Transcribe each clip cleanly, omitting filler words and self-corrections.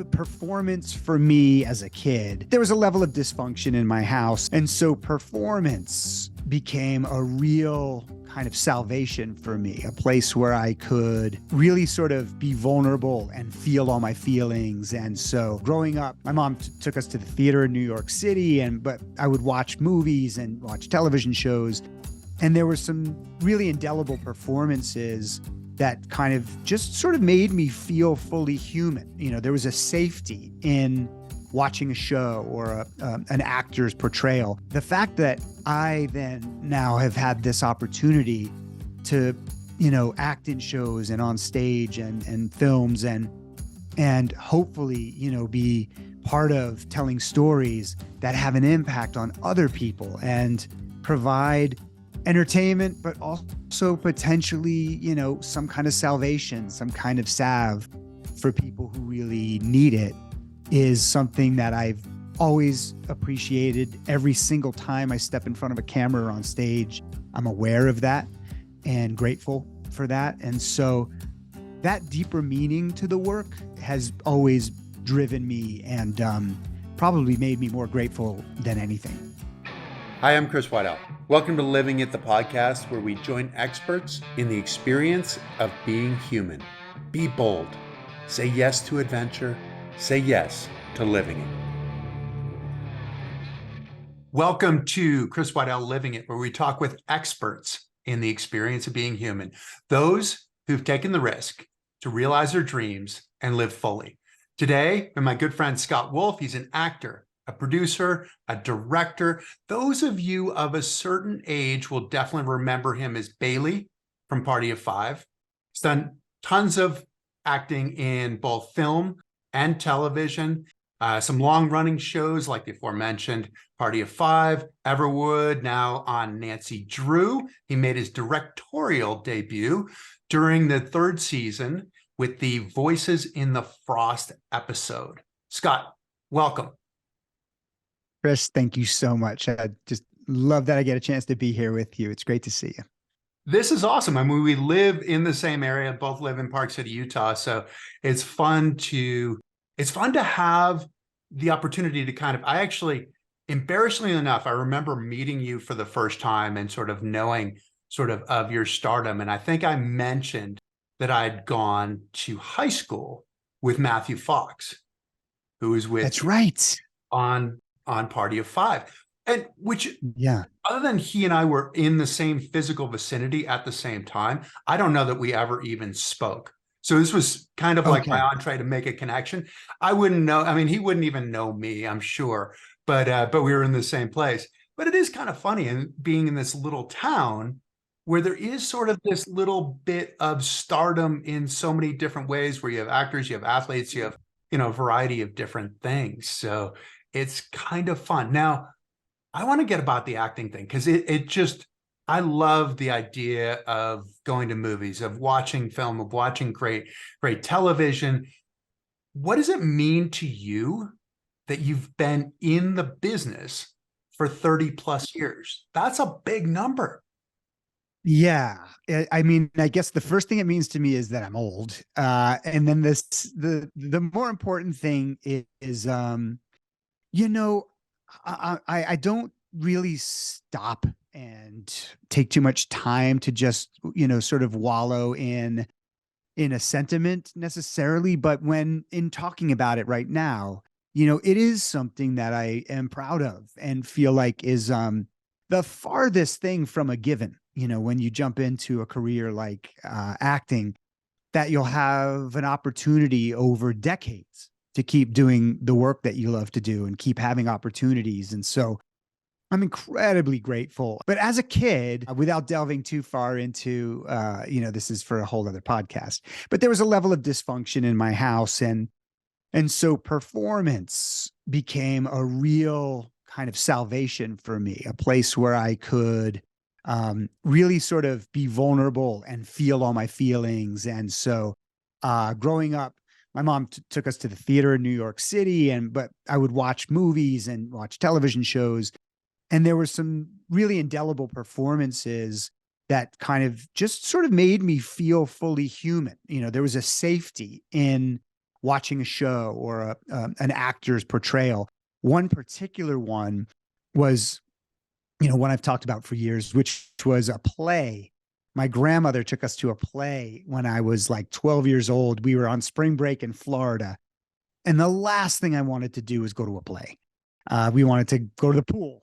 performance for me as a kid, there was a level of dysfunction in my house. And so performance became a real kind of salvation for me, a place where I could really sort of be vulnerable and feel all my feelings. And so growing up, my mom took us to the theater in New York City, but I would watch movies and watch television shows. And there were some really indelible performances that kind of just sort of made me feel fully human. You know, there was a safety in watching a show or an actor's portrayal. The fact that I then now have had this opportunity to, act in shows and on stage and films and hopefully, be part of telling stories that have an impact on other people and provide entertainment, but also potentially, some kind of salvation, some kind of salve for people who really need it, is something that I've always appreciated. Every single time I step in front of a camera or on stage, I'm aware of that and grateful for that. And so that deeper meaning to the work has always driven me and probably made me more grateful than anything. Hi, I'm Chris Waddell. Welcome to Living It, the podcast where we join experts in the experience of being human. Be bold. Say yes to adventure. Say yes to living it. Welcome to Chris Waddell Living It, where we talk with experts in the experience of being human. Those who've taken the risk to realize their dreams and live fully. Today, I'm my good friend Scott Wolf. He's an actor, a producer, a director. Those of you of a certain age will definitely remember him as Bailey from Party of Five. He's done tons of acting in both film and television, some long-running shows like the aforementioned Party of Five, Everwood, now on Nancy Drew. He made his directorial debut during the third season with the Voices in the Frost episode. Scott, welcome. Chris, thank you so much. I just love that I get a chance to be here with you. It's great to see you. This is awesome. I mean, we live in the same area, both live in Park City, Utah. So it's fun to have the opportunity to I actually, embarrassingly enough, I remember meeting you for the first time and sort of knowing of your stardom. And I think I mentioned that I'd gone to high school with Matthew Fox, who was with That's right. on Party of Five. And other than he and I were in the same physical vicinity at the same time, I don't know that we ever even spoke. So this was kind of like my entree to make a connection. I wouldn't know. I mean, he wouldn't even know me, I'm sure, but we were in the same place. But it is kind of funny, and being in this little town where there is sort of this little bit of stardom in so many different ways, where you have actors, you have athletes, you have, a variety of different things. So it's kind of fun. Now, I want to get about the acting thing, because I love the idea of going to movies, of watching film, of watching great television. What does it mean to you that you've been in the business for 30 plus years? That's a big number. Yeah. I mean, I guess the first thing it means to me is that I'm old. And then the more important thing is I don't really stop and take too much time to just, sort of wallow in a sentiment necessarily. But when in talking about it right now, it is something that I am proud of and feel like is the farthest thing from a given, when you jump into a career like acting, that you'll have an opportunity over decades to keep doing the work that you love to do and keep having opportunities. And so I'm incredibly grateful. But as a kid, without delving too far into, this is for a whole other podcast, but there was a level of dysfunction in my house. And so performance became a real kind of salvation for me, a place where I could really sort of be vulnerable and feel all my feelings. And so growing up, my mom took us to the theater in New York City, but I would watch movies and watch television shows. And there were some really indelible performances that kind of just sort of made me feel fully human. There was a safety in watching a show or an actor's portrayal. One particular one was, one I've talked about for years, which was a play. My grandmother took us to a play when I was like 12 years old. We were on spring break in Florida. And the last thing I wanted to do was go to a play. We wanted to go to the pool.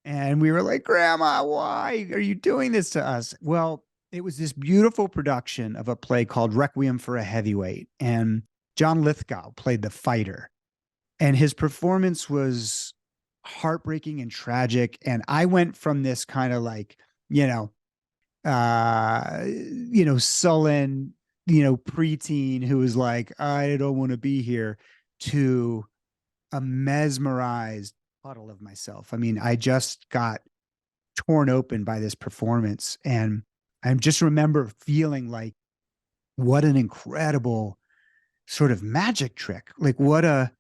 And we were like, Grandma, why are you doing this to us? Well, it was this beautiful production of a play called Requiem for a Heavyweight. And John Lithgow played the fighter. And his performance was heartbreaking and tragic. And I went from this kind of like, sullen, preteen who was like, I don't want to be here, to a mesmerized puddle of myself. I mean, I just got torn open by this performance. And I just remember feeling like, what an incredible sort of magic trick. Like what a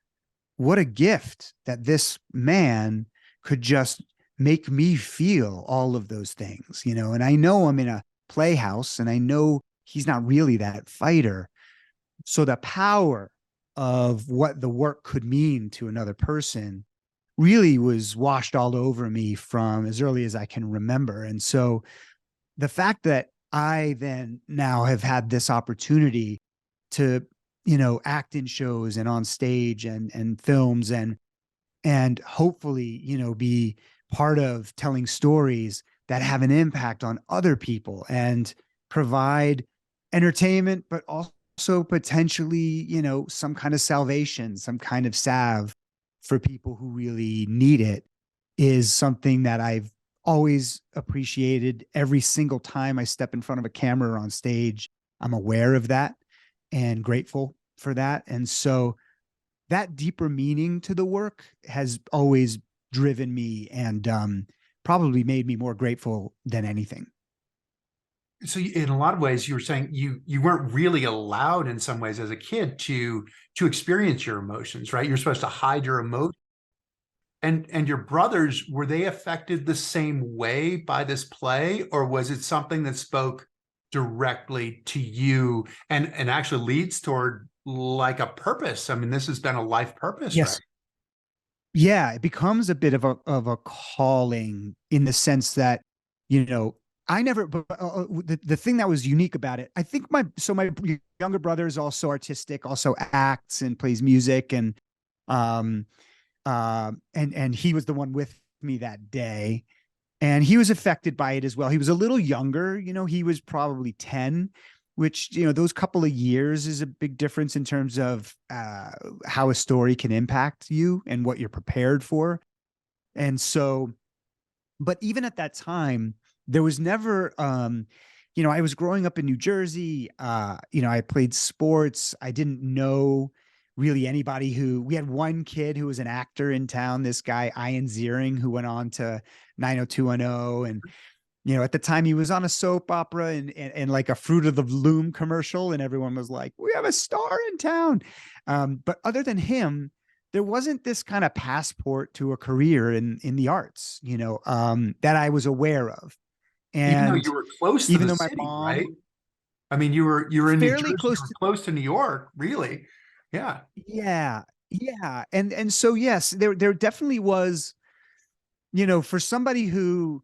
gift that this man could just make me feel all of those things, and I know I'm in a playhouse and I know he's not really that fighter. So the power of what the work could mean to another person really was washed all over me from as early as I can remember. And so the fact that I then now have had this opportunity to, act in shows and on stage and films and hopefully, be part of telling stories that have an impact on other people and provide entertainment, but also potentially, some kind of salvation, some kind of salve for people who really need it, is something that I've always appreciated. Every single time I step in front of a camera or on stage, I'm aware of that and grateful for that. And so that deeper meaning to the work has always driven me and probably made me more grateful than anything. So in a lot of ways, you were saying you weren't really allowed in some ways as a kid to experience your emotions, right? You're supposed to hide your emotions. And your brothers, were they affected the same way by this play, or was it something that spoke directly to you and actually leads toward like a purpose? I mean, this has been a life purpose, Yes. right? Yeah, it becomes a bit of a calling in the sense that, I never, but the thing that was unique about it, I think my younger brother is also artistic, also acts and plays music. And he was the one with me that day. And he was affected by it as well. He was a little younger, he was probably 10, which, those couple of years is a big difference in terms of how a story can impact you and what you're prepared for. And so, but even at that time, there was never, I was growing up in New Jersey. I played sports. I didn't know really anybody we had one kid who was an actor in town, this guy, Ian Ziering, who went on to 90210. And, at the time he was on a soap opera and like a Fruit of the Loom commercial. And everyone was like, we have a star in town. But other than him, there wasn't this kind of passport to a career in the arts, that I was aware of. Even though And you were close to even the though my city, mom, right? I mean, you were in New Jersey, fairly you close were to, close to New York, really. Yeah. yeah, yeah. And so, yes, there definitely was, for somebody who,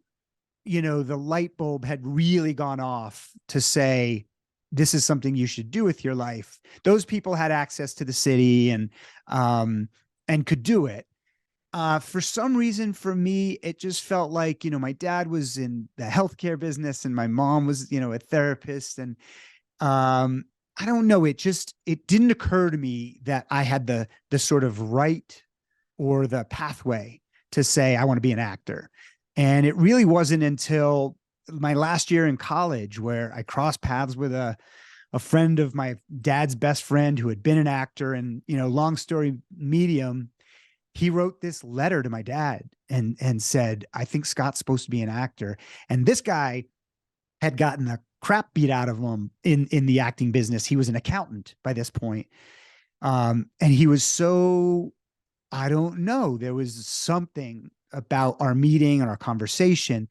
the light bulb had really gone off to say, this is something you should do with your life. Those people had access to the city and could do it. For some reason, for me, it just felt like, my dad was in the healthcare business and my mom was, a therapist. And I don't know, it didn't occur to me that I had the sort of right or the pathway to say, I want to be an actor. And it really wasn't until my last year in college where I crossed paths with a friend of my dad's best friend who had been an actor. And, long story medium, he wrote this letter to my dad and said, I think Scott's supposed to be an actor. And this guy had gotten the crap beat out of him in the acting business. He was an accountant by this point. And he was so, I don't know, there was something about our meeting and our conversation.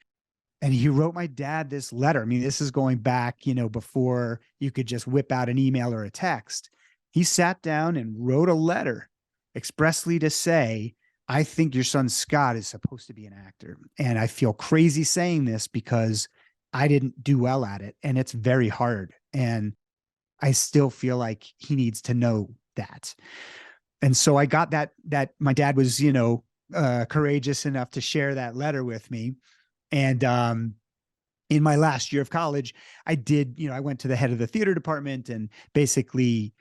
And he wrote my dad this letter. I mean, this is going back, before you could just whip out an email or a text. he sat down and wrote a letter expressly to say, I think your son Scott is supposed to be an actor. And I feel crazy saying this because I didn't do well at it. And it's very hard. And I still feel like he needs to know that. And so I got that my dad was, courageous enough to share that letter with me. And in my last year of college, I did, I went to the head of the theater department and basically,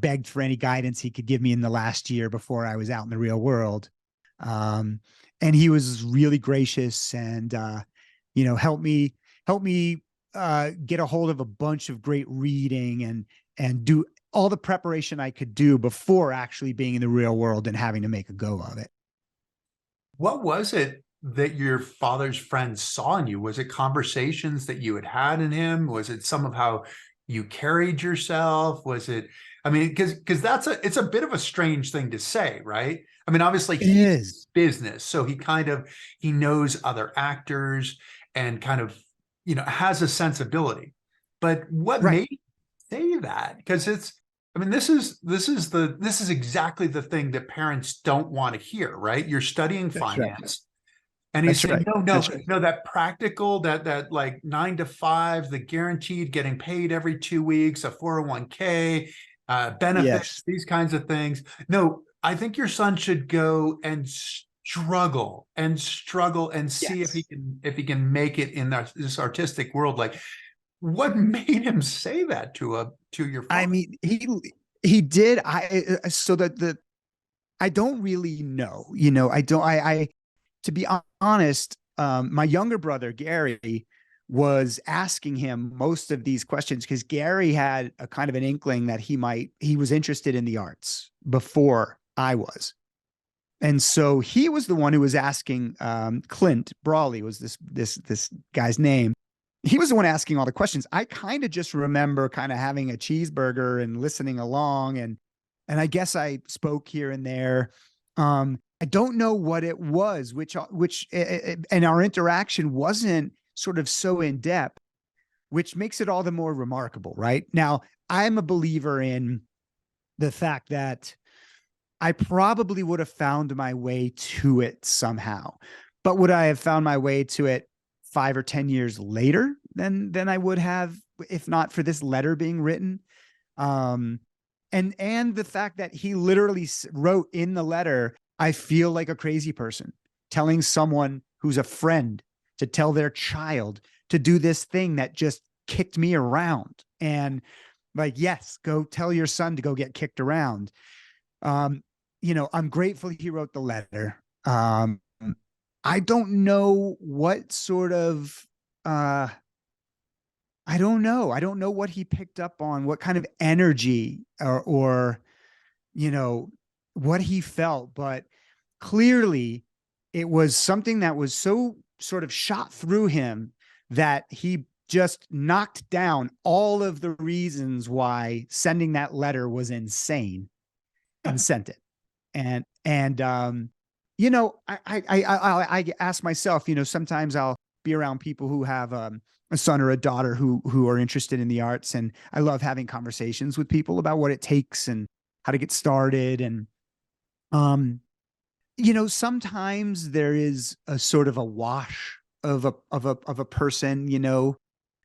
begged for any guidance he could give me in the last year before I was out in the real world. Um, and he was really gracious and, helped me get a hold of a bunch of great reading and do all the preparation I could do before actually being in the real world and having to make a go of it. What was it that your father's friends saw in you? Was it conversations that you had in him? Was it some of how you carried yourself? Was it, I mean, because it's a bit of a strange thing to say, right? I mean, obviously It he's is. business, so he knows other actors and kind of, has a sensibility. But what Right. made you say that? Because I mean, this is exactly the thing that parents don't want to hear, right? You're studying That's right. finance, and he's That's saying, right. no, no, That's right. no, that practical, that like 9 to 5, the guaranteed getting paid every 2 weeks, a 401k, benefits, Yes. these kinds of things. No, I think your son should go and struggle and see if he Yes. can make it in this artistic world. Like, what made him say that to your I father? mean, he did. So that I don't really know. I don't. I to be honest, my younger brother Gary was asking him most of these questions because Gary had a kind of an inkling that he was interested in the arts before I was. And so he was the one who was asking Clint Brawley was this guy's name. He was the one asking all the questions. I kind of just remember kind of having a cheeseburger and listening along, and I guess I spoke here and there. I don't know what it was, which and our interaction wasn't sort of so in depth, which makes it all the more remarkable, right? Now, I'm a believer in the fact that I probably would have found my way to it somehow. But would I have found my way to it 5 or 10 years later than I would have if not for this letter being written? Um, and the fact that he literally wrote in the letter, I feel like a crazy person telling someone who's a friend to tell their child to do this thing that just kicked me around. And like, yes, go tell your son to go get kicked around. Um, I'm grateful he wrote the letter. I don't know what sort of I don't know. I don't know what he picked up on, what kind of energy or you know, what he felt, but clearly it was something that was so sort of shot through him that he just knocked down all of the reasons why sending that letter was insane and sent it. And I ask myself, sometimes I'll be around people who have a son or a daughter who are interested in the arts, and I love having conversations with people about what it takes and how to get started. And um, sometimes there is a sort of a wash of a person.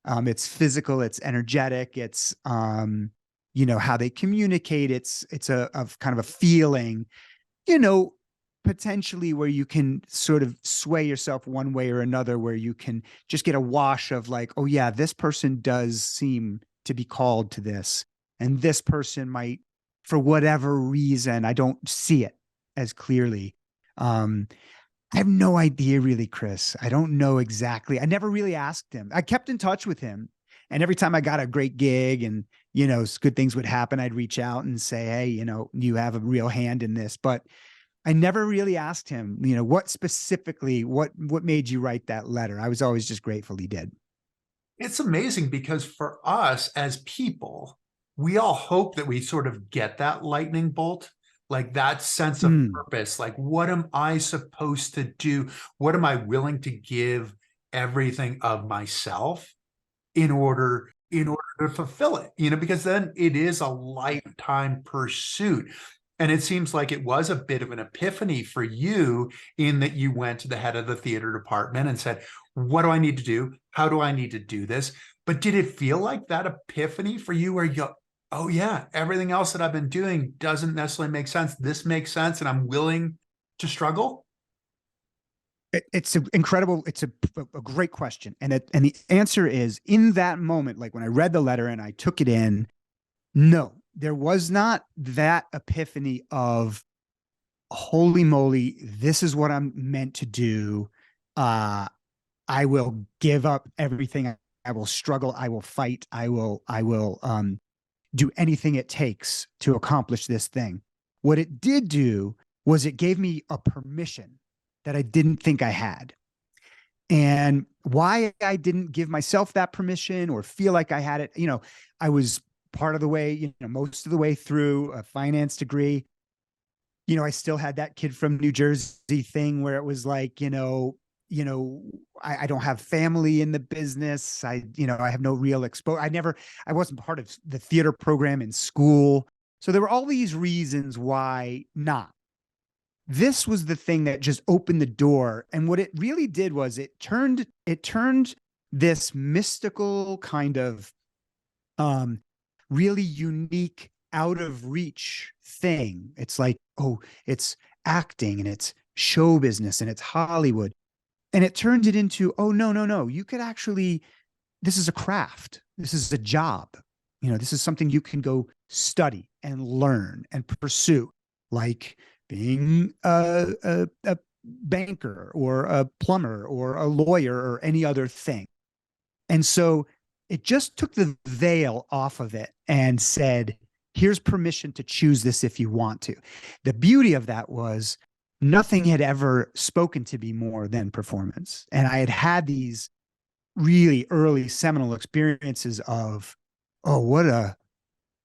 It's physical, it's energetic, it's how they communicate. It's a of kind of a feeling, you know, potentially where you can sort of sway yourself one way or another, where you can just get a wash of like, oh yeah, this person does seem to be called to this. And this person might, for whatever reason, I don't see it as clearly. Um, I have no idea really, Chris. I don't know exactly. I never really asked him. I kept in touch with him. And every time I got a great gig and, good things would happen, I'd reach out and say, hey, you have a real hand in this. But I never really asked him, what specifically, what made you write that letter? I was always just grateful he did. It's amazing because for us as people, we all hope that we sort of get that lightning bolt, like that sense of Mm, purpose. Like, what am I supposed to do? What am I willing to give everything of myself in order in order to fulfill it, because then it is a lifetime pursuit. And it seems like it was a bit of an epiphany for you, in that you went to the head of the theater department and said, what do I need to do? How do I need to do this? But did it feel like that epiphany for you, where you go, oh yeah, everything else that I've been doing doesn't necessarily make sense. This makes sense, and I'm willing to struggle? It's incredible. It's a great question. And the answer is, in that moment, like when I read the letter and I took it in, no, there was not that epiphany of, holy moly, this is what I'm meant to do. I will give up everything. I will struggle. I will fight. I will do anything it takes to accomplish this thing. What it did do was it gave me a permission that I didn't think I had. And why I didn't give myself that permission or feel like I had it, I was part of the way, most of the way through a finance degree. I still had that kid from New Jersey thing where it was like, I don't have family in the business. I have no real exposure. I wasn't part of the theater program in school. So there were all these reasons why not. This was the thing that just opened the door. And what it really did was it turned this mystical kind of really unique, out of reach thing. It's like, oh, it's acting and it's show business and it's Hollywood. And it turned it into, oh, no. You could actually, this is a craft. This is a job. This is something you can go study and learn and pursue, like being a banker or a plumber or a lawyer or any other thing. And so it just took the veil off of it and said, here's permission to choose this if you want to. The beauty of that was nothing had ever spoken to me more than performance. And I had had these really early seminal experiences of, oh,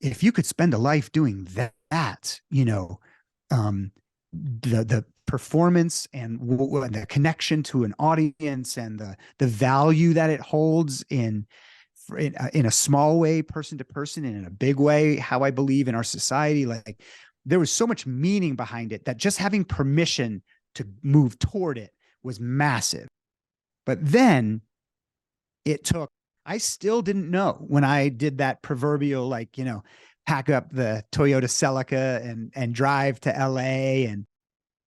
if you could spend a life doing that, the performance and the connection to an audience and the value that it holds in a small way, person to person, and in a big way, how I believe in our society. Like, there was so much meaning behind it that just having permission to move toward it was massive. But then I still didn't know when I did that proverbial, pack up the Toyota Celica and drive to LA and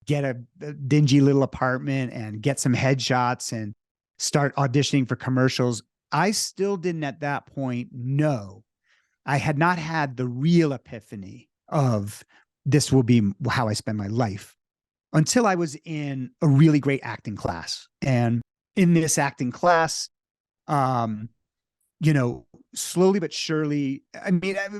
get a dingy little apartment and get some headshots and start auditioning for commercials. I still didn't at that point know. I had not had the real epiphany of, this will be how I spend my life, until I was in a really great acting class. And in this acting class, slowly but surely,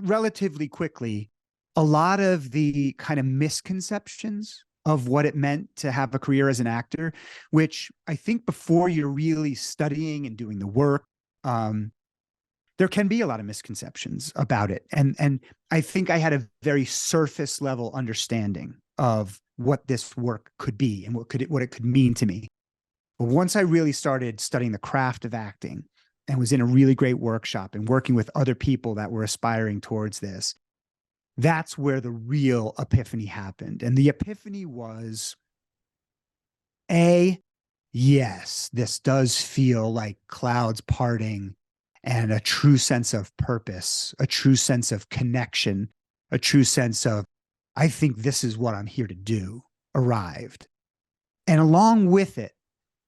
relatively quickly, a lot of the kind of misconceptions of what it meant to have a career as an actor, which I think before you're really studying and doing the work, there can be a lot of misconceptions about it. And I think I had a very surface level understanding of what this work could be and what it could mean to me. But once I really started studying the craft of acting and was in a really great workshop and working with other people that were aspiring towards this, that's where the real epiphany happened. And the epiphany was, yes, this does feel like clouds parting and a true sense of purpose, a true sense of connection, a true sense of, I think this is what I'm here to do, arrived. And along with it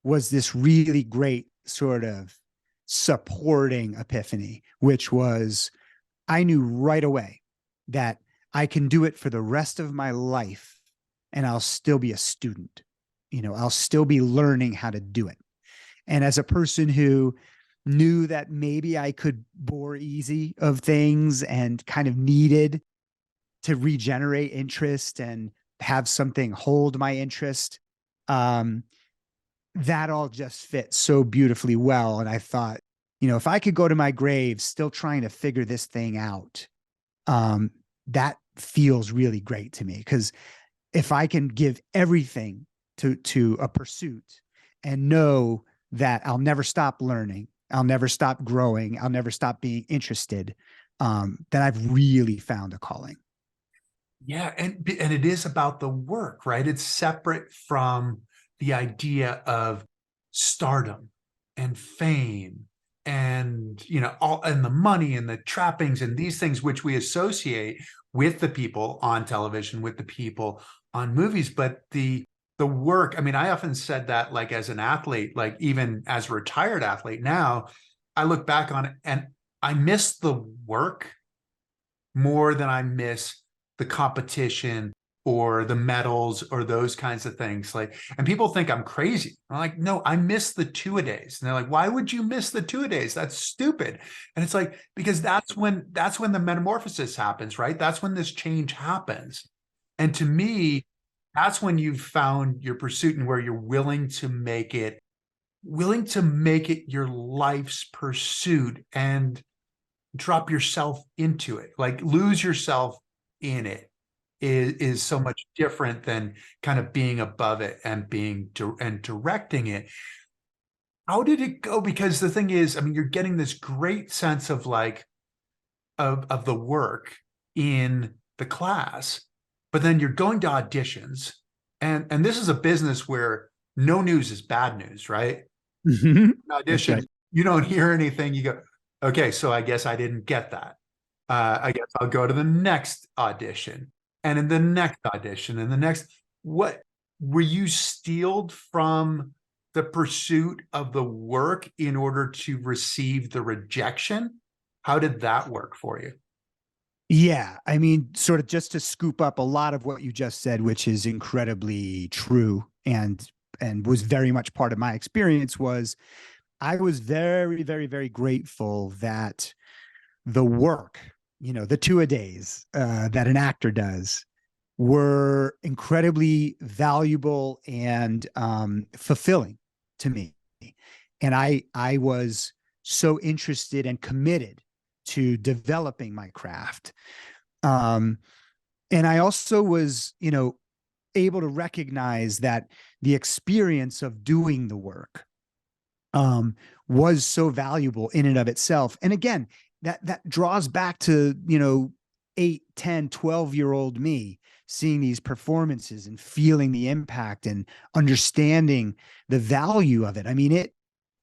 was this really great sort of supporting epiphany, which was, I knew right away that I can do it for the rest of my life and I'll still be a student. I'll still be learning how to do it. And as a person who knew that maybe I could bore easy of things and kind of needed to regenerate interest and have something hold my interest, that all just fit so beautifully well. And I thought, if I could go to my grave still trying to figure this thing out, that feels really great to me. Because if I can give everything to a pursuit and know that I'll never stop learning I'll never stop growing, I'll never stop being interested, that I've really found a calling. Yeah, and it is about the work, right? It's separate from the idea of stardom and fame and all and the money and the trappings and these things which we associate with the people on television, with the people on movies, but the work. I mean, I often said that, like, as an athlete, like even as a retired athlete now, I look back on it and I miss the work more than I miss the competition or the medals or those kinds of things. Like, and people think I'm crazy. I'm like, no, I miss the two-a-days. And they're like, why would you miss the two-a-days? That's stupid. And it's like, because that's when the metamorphosis happens, right? That's when this change happens. And to me, that's when you've found your pursuit and where you're willing to make it your life's pursuit and drop yourself into it, like lose yourself in it is so much different than kind of being above it and and directing it. How did it go? Because the thing is, I mean, you're getting this great sense of like of the work in the class, but then you're going to auditions, and this is a business where no news is bad news, right? That's Audition, right. you don't hear anything, you go, okay, so I guess I didn't get that. I guess I'll go to the next audition and in the next audition and the next. What were you steeled from the pursuit of the work in order to receive the rejection? How did that work for you? Yeah, I mean, sort of just to scoop up a lot of what you just said, which is incredibly true and was very much part of my experience, was I was very, very, very grateful that the work, the two-a-days that an actor does were incredibly valuable and fulfilling to me. And I was so interested and committed to developing my craft. Um, and I also was, able to recognize that the experience of doing the work was so valuable in and of itself. And again, that draws back to, 8, 10, 12-year-old me seeing these performances and feeling the impact and understanding the value of it. I mean,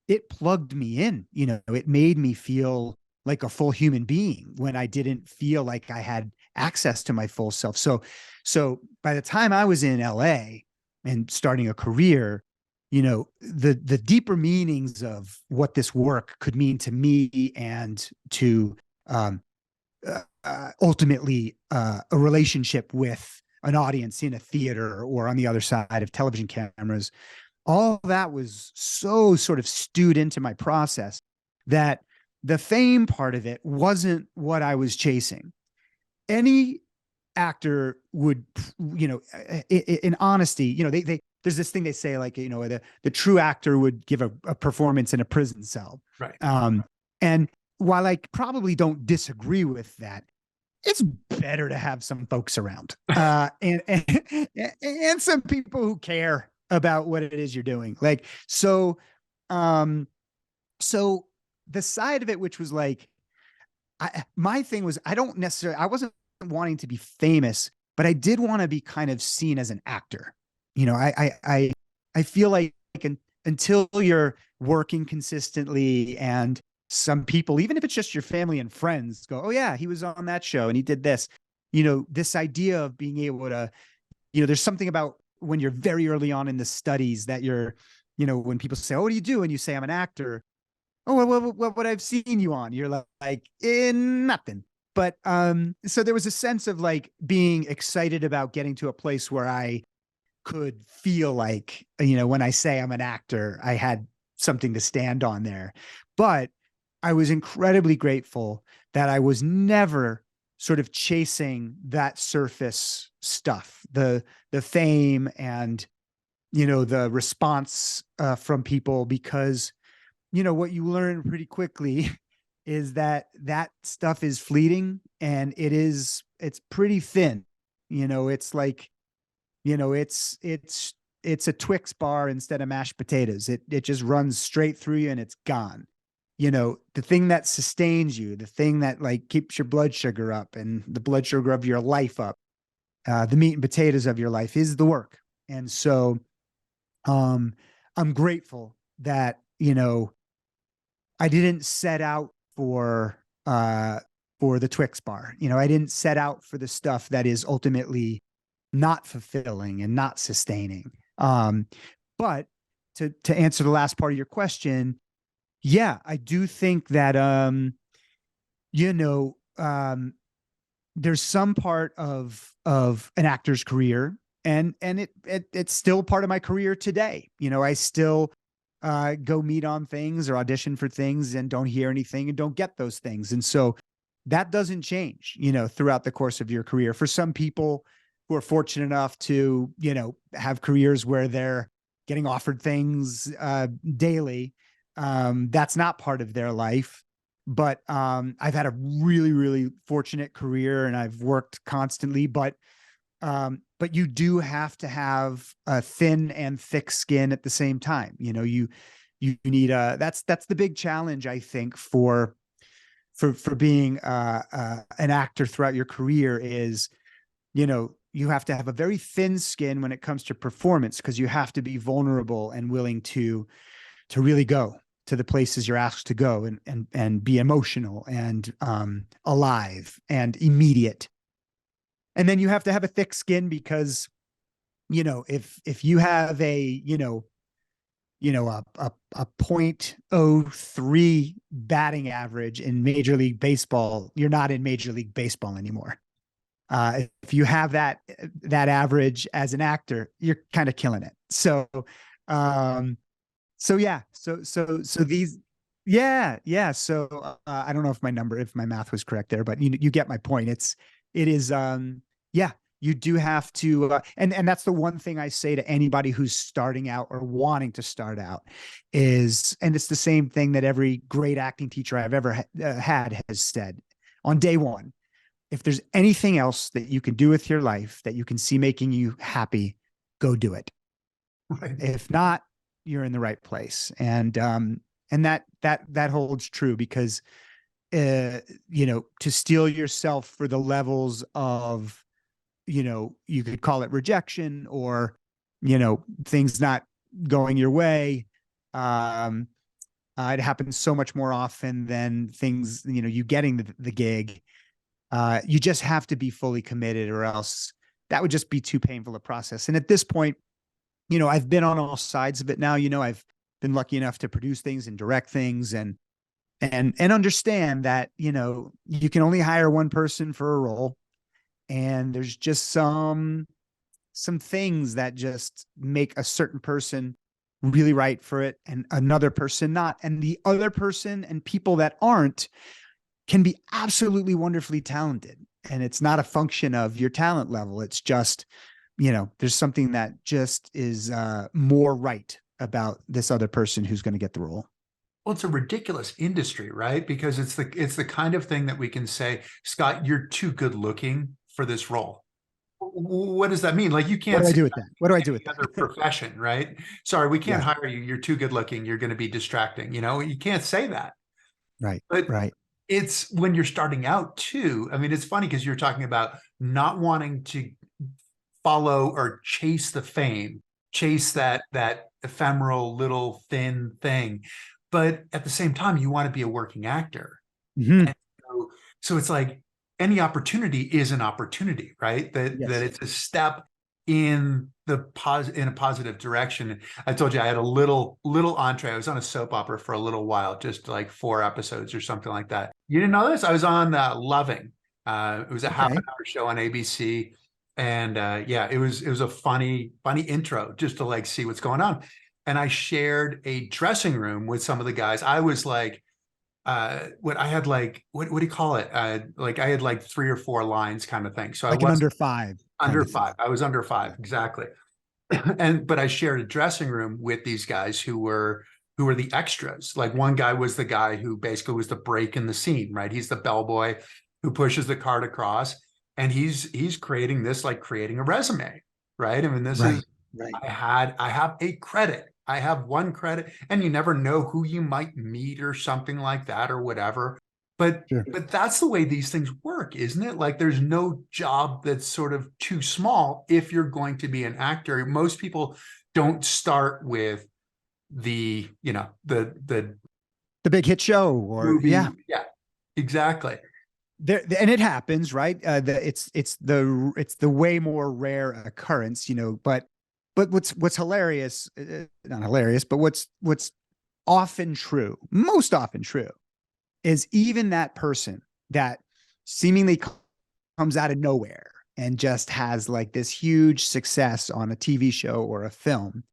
it plugged me in, it made me feel like a full human being when I didn't feel like I had access to my full self. So by the time I was in LA and starting a career, the deeper meanings of what this work could mean to me and to ultimately a relationship with an audience in a theater or on the other side of television cameras, all that was so sort of stewed into my process that the fame part of it wasn't what I was chasing. Any actor would, in honesty, there's this thing they say, like, the true actor would give a performance in a prison cell. Right. And while I probably don't disagree with that, it's better to have some folks around, and some people who care about what it is you're doing. Like, um, so the side of it, which was like, my thing was, I wasn't wanting to be famous, but I did want to be kind of seen as an actor. I feel like until you're working consistently and some people, even if it's just your family and friends, go, oh yeah, he was on that show and he did this, this idea of being able to, there's something about when you're very early on in the studies that you're, when people say, oh, what do you do? And you say, I'm an actor. Oh, what I've seen you on, you're like, nothing. But so there was a sense of like being excited about getting to a place where I could feel like, when I say I'm an actor, I had something to stand on there. But I was incredibly grateful that I was never sort of chasing that surface stuff, the fame and, the response from people, because what you learn pretty quickly is that stuff is fleeting and it's pretty thin. It's like, it's a Twix bar instead of mashed potatoes. It just runs straight through you and it's gone. the thing that sustains you, the thing that like keeps your blood sugar up and the blood sugar of your life up, the meat and potatoes of your life is the work. And so, I'm grateful that, I didn't set out for the Twix bar. I didn't set out for the stuff that is ultimately not fulfilling and not sustaining. But to answer the last part of your question, yeah, I do think that there's some part of an actor's career, and it's still part of my career today. I still go meet on things or audition for things and don't hear anything and don't get those things. And so that doesn't change, throughout the course of your career. For some people who are fortunate enough to, have careers where they're getting offered things daily, that's not part of their life. But I've had a really, really fortunate career and I've worked constantly, but you do have to have a thin and thick skin at the same time. You need that's the big challenge, I think, for being an actor throughout your career is, you have to have a very thin skin when it comes to performance, because you have to be vulnerable and willing to really go to the places you're asked to go and be emotional and alive and immediate. And then you have to have a thick skin because, if you have a .03 batting average in Major League Baseball, you're not in Major League Baseball anymore. If you have that average as an actor, you're kind of killing it. So yeah. So these, yeah. So I don't know if my math was correct there, but you get my point. It is, yeah. You do have to, and that's the one thing I say to anybody who's starting out or wanting to start out is, and it's the same thing that every great acting teacher I've ever had has said on day one: if there's anything else that you can do with your life that you can see making you happy, go do it. Right. If not, you're in the right place. And that holds true because, to steel yourself for the levels of, you could call it rejection or, things not going your way. It happens so much more often than things, you getting the gig. You just have to be fully committed, or else that would just be too painful a process. And at this point, I've been on all sides of it now. I've been lucky enough to produce things and direct things and understand that, you can only hire one person for a role. And there's just some things that just make a certain person really right for it and another person not. And the other person and people that aren't can be absolutely wonderfully talented. And it's not a function of your talent level. It's just, there's something that just is more right about this other person who's going to get the role. Well, it's a ridiculous industry, right? Because it's the kind of thing that we can say, Scott, you're too good looking for this role. What does that mean? Like, you can't. What do I do with that? What do I do with other profession, right? Sorry, we can't Yeah. hire you. You're too good looking. You're going to be distracting. You can't say that. Right. But right. It's when you're starting out too. I mean, it's funny because you're talking about not wanting to follow or chase the fame, chase that ephemeral little thin thing. But at the same time, you want to be a working actor. Mm-hmm. And so it's like any opportunity is an opportunity, right? That it's a step in a positive direction. I told you I had a little entree. I was on a soap opera for a little while, just like 4 episodes or something like that. You didn't know this? I was on Loving. It was a half an hour show on ABC. And it was a funny intro just to like see what's going on. And I shared a dressing room with some of the guys. I was like, what do you call it? Like I had like 3 or 4 lines kind of thing. So like I was under 5. under 5. I was under 5. Exactly. But I shared a dressing room with these guys who were the extras. Like one guy was the guy who basically was the break in the scene, right? He's the bellboy who pushes the cart across, and he's creating a resume, right? I mean, this is, I have a credit I have one credit, and you never know who you might meet or something like that or whatever. But Sure. but that's the way these things work, isn't it? Like there's no job that's sort of too small if you're going to be an actor. Most people don't start with The big hit show, or yeah, movie. Yeah, exactly. there, and it happens, right? It's the way more rare occurrence, but what's hilarious, not hilarious, but what's often true, most often true, is even that person that seemingly comes out of nowhere and just has like this huge success on a TV show or a film,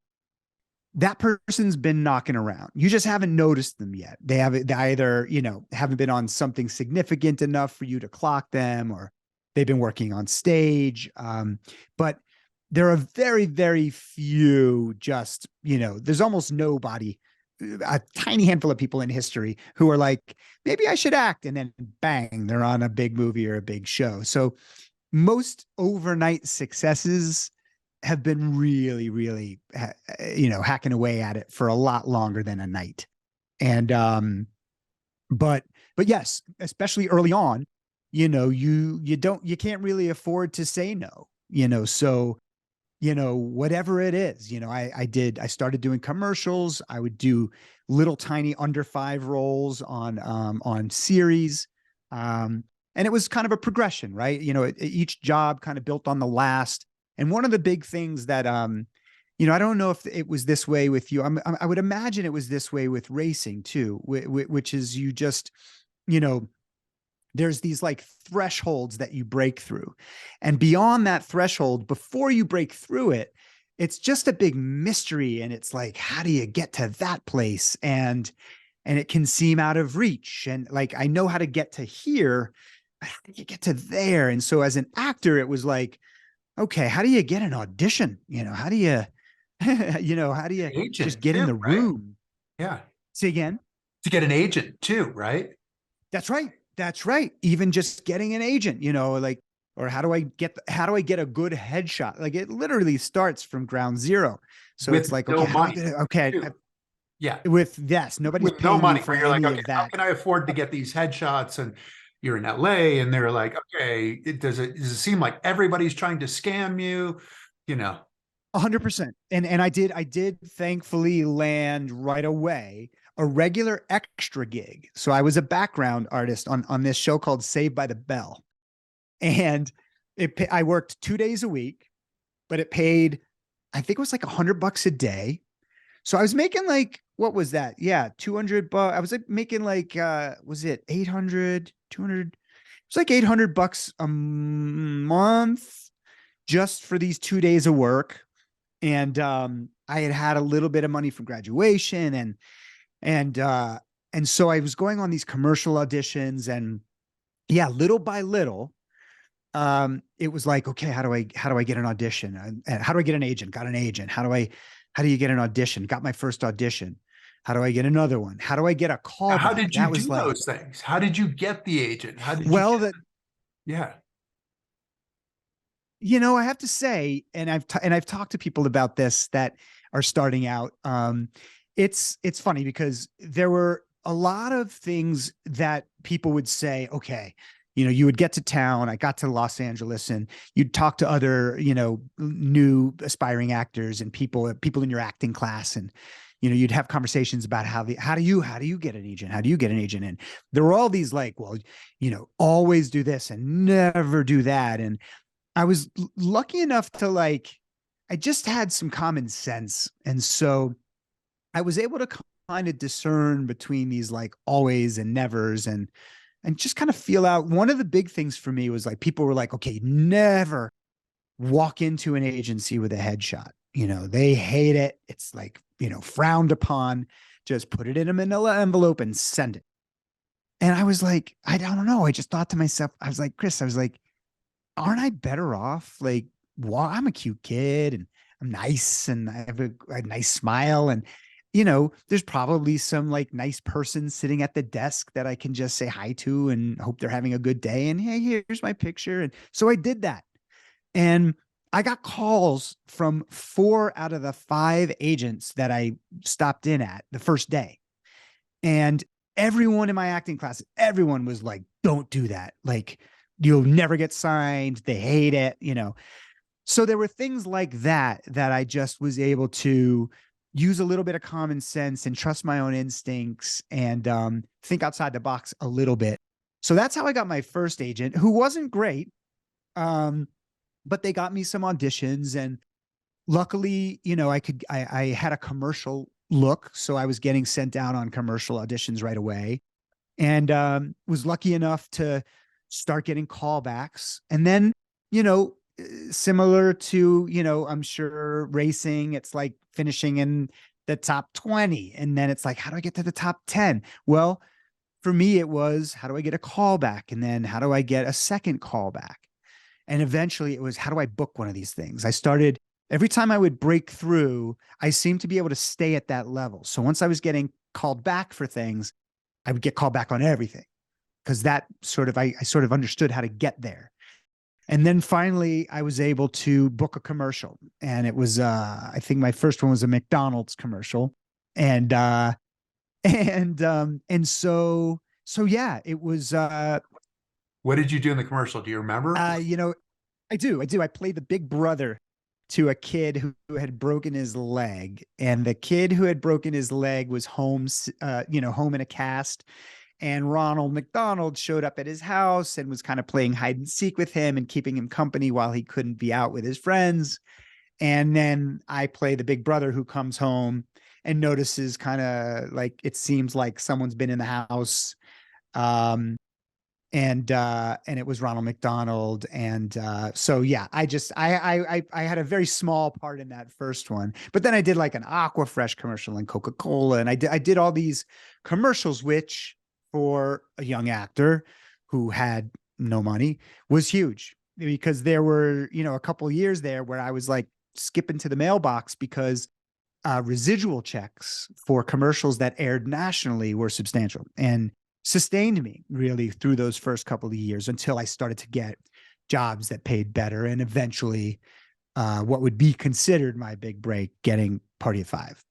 that person's been knocking around. You just haven't noticed them yet. They either, haven't been on something significant enough for you to clock them, or they've been working on stage. But there are very, very few, just, there's almost nobody, a tiny handful of people in history who are like, maybe I should act. And then bang, they're on a big movie or a big show. So most overnight successes have been really, really, hacking away at it for a lot longer than a night. And, but yes, especially early on, you can't really afford to say no, so, whatever it is, I started doing commercials. I would do little tiny under 5 roles on series. And it was kind of a progression, right? Each job kind of built on the last. And one of the big things that, I don't know if it was this way with you. I would imagine it was this way with racing too, which is you just, you know, there's these like thresholds that you break through. And beyond that threshold, before you break through it, it's just a big mystery. And it's like, how do you get to that place? And it can seem out of reach. And like, I know how to get to here, but how do you get to there? And so as an actor, it was like, okay, how do you get an audition? How do you, how do you just Agent get in too, the right? room? Yeah. Say again. To get an agent too, right? That's right. That's right. Even just getting an agent, like, or how do I get a good headshot? Like it literally starts from ground zero. So With it's like, okay, no how do I money get it? Okay. too. Yeah. With yes, nobody's With no paying you money, for where you're like, any okay, of how that. can I afford to get these headshots? And you're in LA, and they're like, okay, does it seem like everybody's trying to scam you? You know, 100%. And I did thankfully land right away a regular extra gig. So I was a background artist on this show called Saved by the Bell. And I worked 2 days a week, but it paid, I think it was like $100 a day. So I was making like, what was that? Yeah, $200. I was like making like, was it 800, 200? It's like $800 a month just for these 2 days of work. And I had a little bit of money from graduation, and uh, and so I was going on these commercial auditions, and yeah, little by little, it was like, okay, how do I get an audition? And how do I get an agent? Got an agent. How do you get an audition? Got my first audition. How do I get another one? How do I get a how callback? did you That was do like, those things? How did you get the agent? How did you well, get? that Yeah. I have to say, and I've talked to people about this that are starting out. It's funny because there were a lot of things that people would say, okay, you would get to town. I got to Los Angeles, and you'd talk to other, new aspiring actors and people in your acting class, and you'd have conversations about how do you get an agent? How do you get an agent? And there were all these like, well, always do this and never do that. And I was lucky enough to like, I just had some common sense. And so I was able to kind of discern between these like always and nevers, and just kind of feel out. One of the big things for me was like, people were like, okay, never walk into an agency with a headshot. They hate it. It's like, frowned upon. Just put it in a manila envelope and send it. And I was like, I don't know. I just thought to myself, I was like, Chris, I was like, aren't I better off? Like, well, I'm a cute kid and I'm nice and I have a nice smile. And, there's probably some like nice person sitting at the desk that I can just say hi to and hope they're having a good day. And hey, here's my picture. And so I did that. And I got calls from 4 out of the 5 agents that I stopped in at the first day. And everyone in my acting class, everyone was like, don't do that. Like, you'll never get signed. They hate it, you know. So there were things like that that I just was able to use a little bit of common sense and trust my own instincts and think outside the box a little bit. So that's how I got my first agent, who wasn't great, but they got me some auditions. And luckily, you know, I had a commercial look, so I was getting sent out on commercial auditions right away, and was lucky enough to start getting callbacks. And then, you know, similar to, you know, I'm sure racing, it's like finishing in the top 20. And then it's like, how do I get to the top 10? Well, for me, it was, how do I get a callback? And then how do I get a second callback? And eventually it was, how do I book one of these things? I started, every time I would break through, I seemed to be able to stay at that level. So once I was getting called back for things, I would get called back on everything, because that sort of, I sort of understood how to get there. And then finally I was able to book a commercial, and it was, I think my first one was a McDonald's commercial. And, so yeah, it was, What did you do in the commercial? Do you remember? you know, I do. I played the big brother to a kid who had broken his leg, and the kid who had broken his leg was home, you know, home in a cast. And Ronald McDonald showed up at his house and was kind of playing hide and seek with him and keeping him company while he couldn't be out with his friends. And then I play the big brother who comes home and notices, kind of like, it seems like someone's been in the house. Um, and it was Ronald McDonald. And so yeah, I had a very small part in that first one, but then I did like an Aquafresh commercial and Coca-Cola, and I did all these commercials, which for a young actor who had no money was huge, because there were, you know, a couple of years there where I was like skipping to the mailbox because residual checks for commercials that aired nationally were substantial, and sustained me really through those first couple of years until I started to get jobs that paid better. And eventually, what would be considered my big break, getting Party of Five.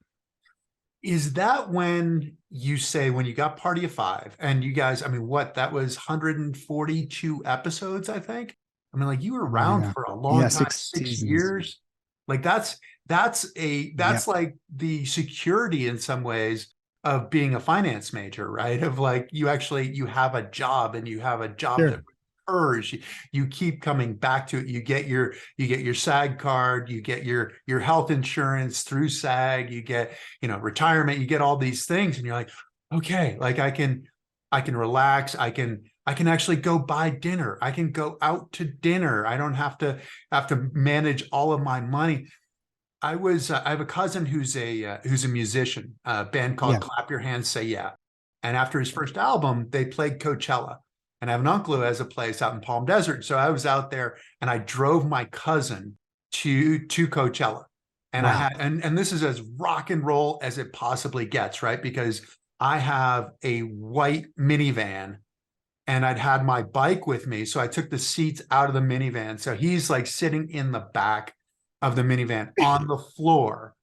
Is that when you say, when you got Party of Five and you guys, I mean, what, that was 142 episodes, I think. I mean, like, you were around Yeah. for a long Yeah. time, 6 seasons. years. Like that's Yep. like the security in some ways of being a finance major, right? Of like, you have a job, and you have a job that Sure. recurs. You keep coming back to it. You get your SAG card, you get your health insurance through SAG, you get, you know, retirement, you get all these things, and you're like, okay, like I can relax, I can actually go buy dinner, I can go out to dinner, I don't have to manage all of my money. I have a cousin who's a musician, a band called Yeah. Clap Your Hands Say Yeah. And after his first album, they played Coachella. And I have an uncle who has a place out in Palm Desert. So I was out there and I drove my cousin to Coachella. And I Wow. had, and this is as rock and roll as it possibly gets, right? Because I have a white minivan and I'd had my bike with me. So I took the seats out of the minivan. So he's like sitting in the back of the minivan on the floor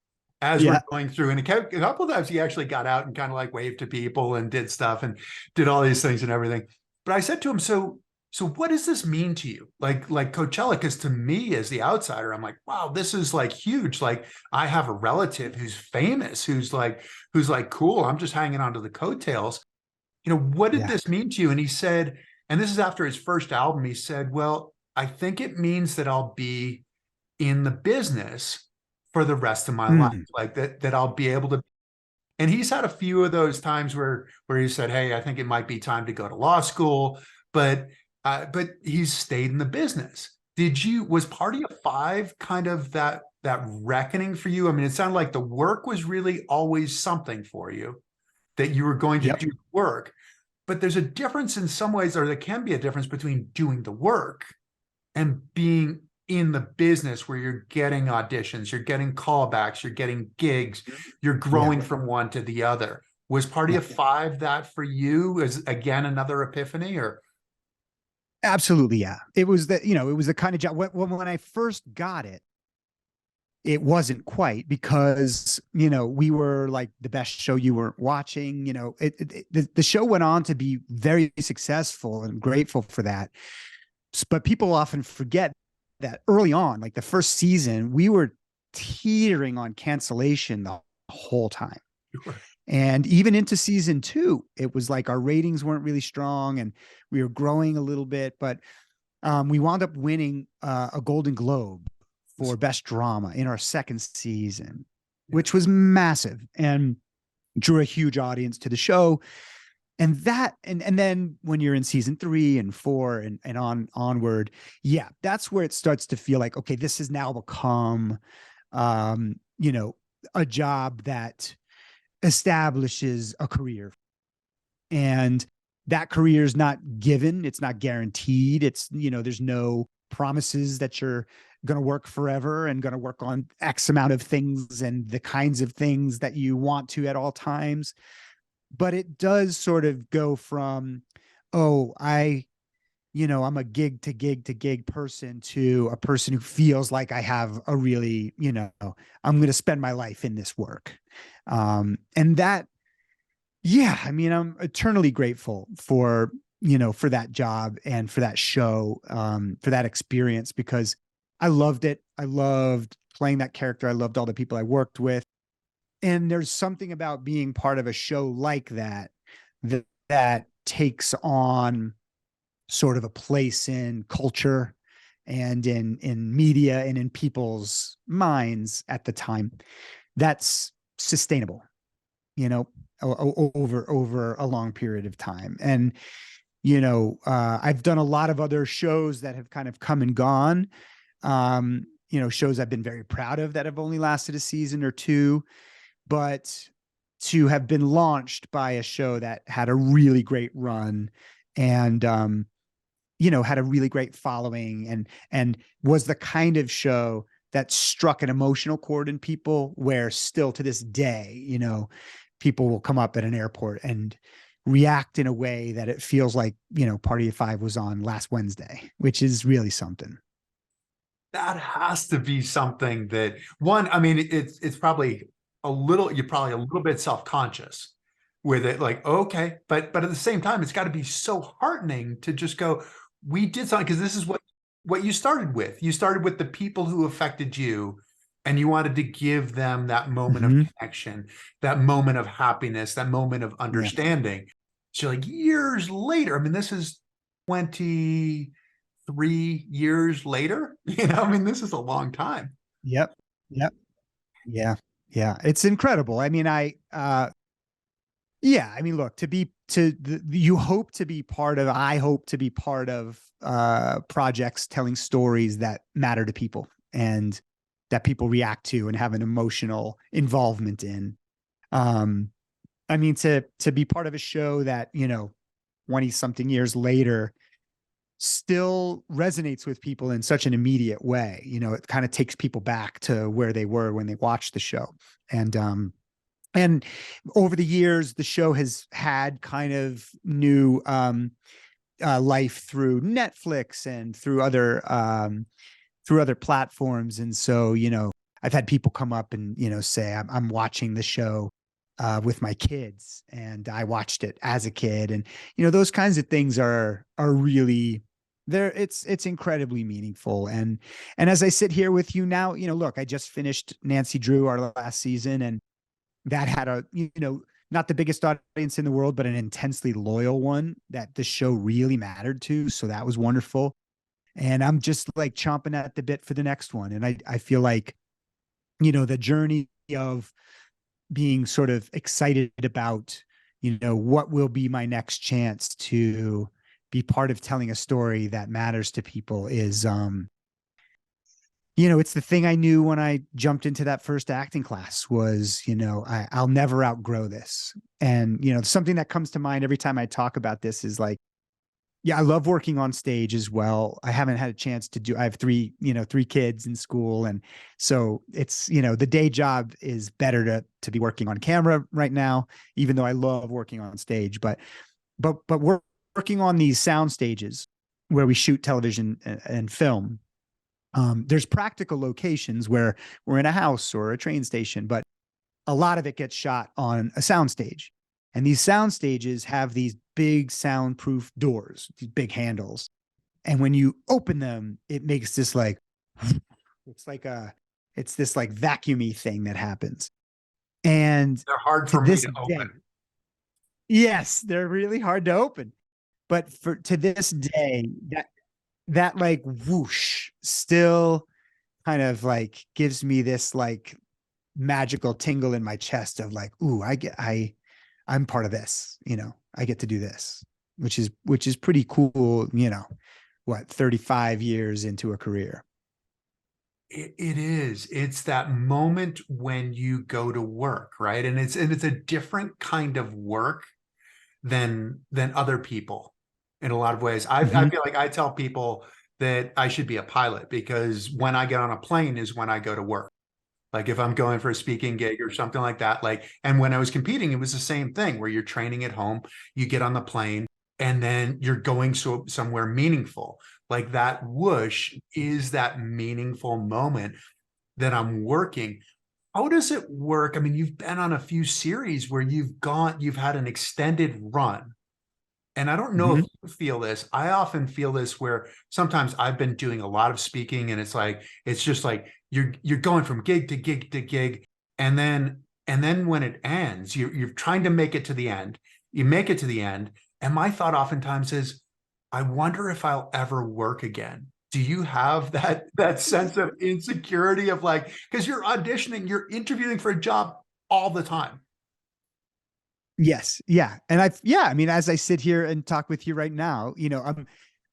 as we're Yeah. going through. And a couple of times he actually got out and kind of like waved to people and did stuff and did all these things and everything. But I said to him, so what does this mean to you? Like Coachella, because to me as the outsider, I'm like, wow, this is like huge. Like, I have a relative who's famous, who's like cool. I'm just hanging on to the coattails. You know, what did Yeah. this mean to you? And he said, and this is after his first album, he said, well, I think it means that I'll be in the business for the rest of my life, Mm. like that I'll be able to. And he's had a few of those times where he said, hey, I think it might be time to go to law school, but he's stayed in the business. Was Party of Five kind of that reckoning for you? I mean, it sounded like the work was really always something for you, that you were going to Yep. do work. But there's a difference in some ways, or there can be a difference between doing the work and being in the business, where you're getting auditions, you're getting callbacks, you're getting gigs, you're Yeah. growing from one to the other. Was Party Yeah. of Five that for you? Is again another epiphany, or? Absolutely. Yeah. It was it was the kind of job when I first got it, it wasn't quite because, we were like the best show you weren't watching. The show went on to be very successful, and I'm grateful for that. But people often forget that early on, like the first season, we were teetering on cancellation the whole time. Sure. And even into season 2, it was like our ratings weren't really strong and we were growing a little bit, but we wound up winning a Golden Globe for best drama in our second season, which was massive and drew a huge audience to the show. And then when you're in season 3 and 4 and onward, yeah, that's where it starts to feel like, okay, this has now become, a job that establishes a career, and that career is not given. It's not guaranteed. It's, there's no promises that you're going to work forever and going to work on X amount of things and the kinds of things that you want to at all times. But it does sort of go from, oh, I'm a gig to gig to gig person to a person who feels like I have a really, I'm going to spend my life in this work. And that, yeah, I mean, I'm eternally grateful for that job and for that show, for that experience, because I loved it. I loved playing that character. I loved all the people I worked with. And there's something about being part of a show like that takes on sort of a place in culture and in media and in people's minds at the time that's sustainable, over a long period of time. And I've done a lot of other shows that have kind of come and gone, shows I've been very proud of that have only lasted a season or two, but to have been launched by a show that had a really great run and had a really great following and was the kind of show that struck an emotional chord in people, where still to this day, people will come up at an airport and react in a way that it feels like, Party of Five was on last Wednesday, which is really something. That has to be something that, one, I mean, it's probably you're probably a little bit self-conscious with it, like, okay, but at the same time, it's got to be so heartening to just go, we did something, because this is what you started with. You started with the people who affected you, and you wanted to give them that moment of connection, that moment of happiness, that moment of understanding. So like years later, I mean, this is 23 years later, I mean, this is a long time. Yep. Yep. Yeah. Yeah. It's incredible. I mean, yeah, I mean, look, you hope to be part of, I hope to be part of projects telling stories that matter to people and that people react to and have an emotional involvement in. I mean, to be part of a show that, 20 something years later still resonates with people in such an immediate way. It kind of takes people back to where they were when they watched the show. And over the years, the show has had kind of new life through Netflix and through other platforms. And so, I've had people come up and, say, I'm watching the show with my kids, and I watched it as a kid. And, those kinds of things are really there. It's incredibly meaningful. And as I sit here with you now, look, I just finished Nancy Drew, our last season, and that had a, not the biggest audience in the world, but an intensely loyal one that the show really mattered to. So that was wonderful. And I'm just like chomping at the bit for the next one. And I feel like, the journey of being sort of excited about, what will be my next chance to be part of telling a story that matters to people is, it's the thing I knew when I jumped into that first acting class was, I'll never outgrow this. And, something that comes to mind every time I talk about this is like, yeah, I love working on stage as well. I haven't had a chance I have three kids in school. And so it's, the day job is better to be working on camera right now, even though I love working on stage, but we're working on these sound stages where we shoot television and film. There's practical locations where we're in a house or a train station, but a lot of it gets shot on a soundstage. And these sound stages have these big soundproof doors, these big handles. And when you open them, it makes this like, it's like it's this like vacuumy thing that happens. And They're hard to for me this to day, open. yes, they're really hard to open. But to this day, that like whoosh still kind of like gives me this like magical tingle in my chest of like, ooh, I'm part of this, I get to do this, which is pretty cool, 35 years into a career. It is. It's that moment when you go to work, right? And it's a different kind of work than other people in a lot of ways. I Mm-hmm. feel like I tell people that I should be a pilot because when I get on a plane is when I go to work. Like if I'm going for a speaking gig or something like that, like, and when I was competing, it was the same thing where you're training at home, you get on the plane, and then you're going somewhere meaningful. Like that whoosh is that meaningful moment that I'm working. How does it work? I mean, you've been on a few series where you've had an extended run. And I don't know if Mm-hmm. you feel this. I often feel this where sometimes I've been doing a lot of speaking and it's just like you're going from gig to gig to gig. And then when it ends, you're trying to make it to the end. You make it to the end. And my thought oftentimes is, I wonder if I'll ever work again. Do you have that sense of insecurity of like, because you're auditioning, you're interviewing for a job all the time? Yes. Yeah. And I mean, as I sit here and talk with you right now,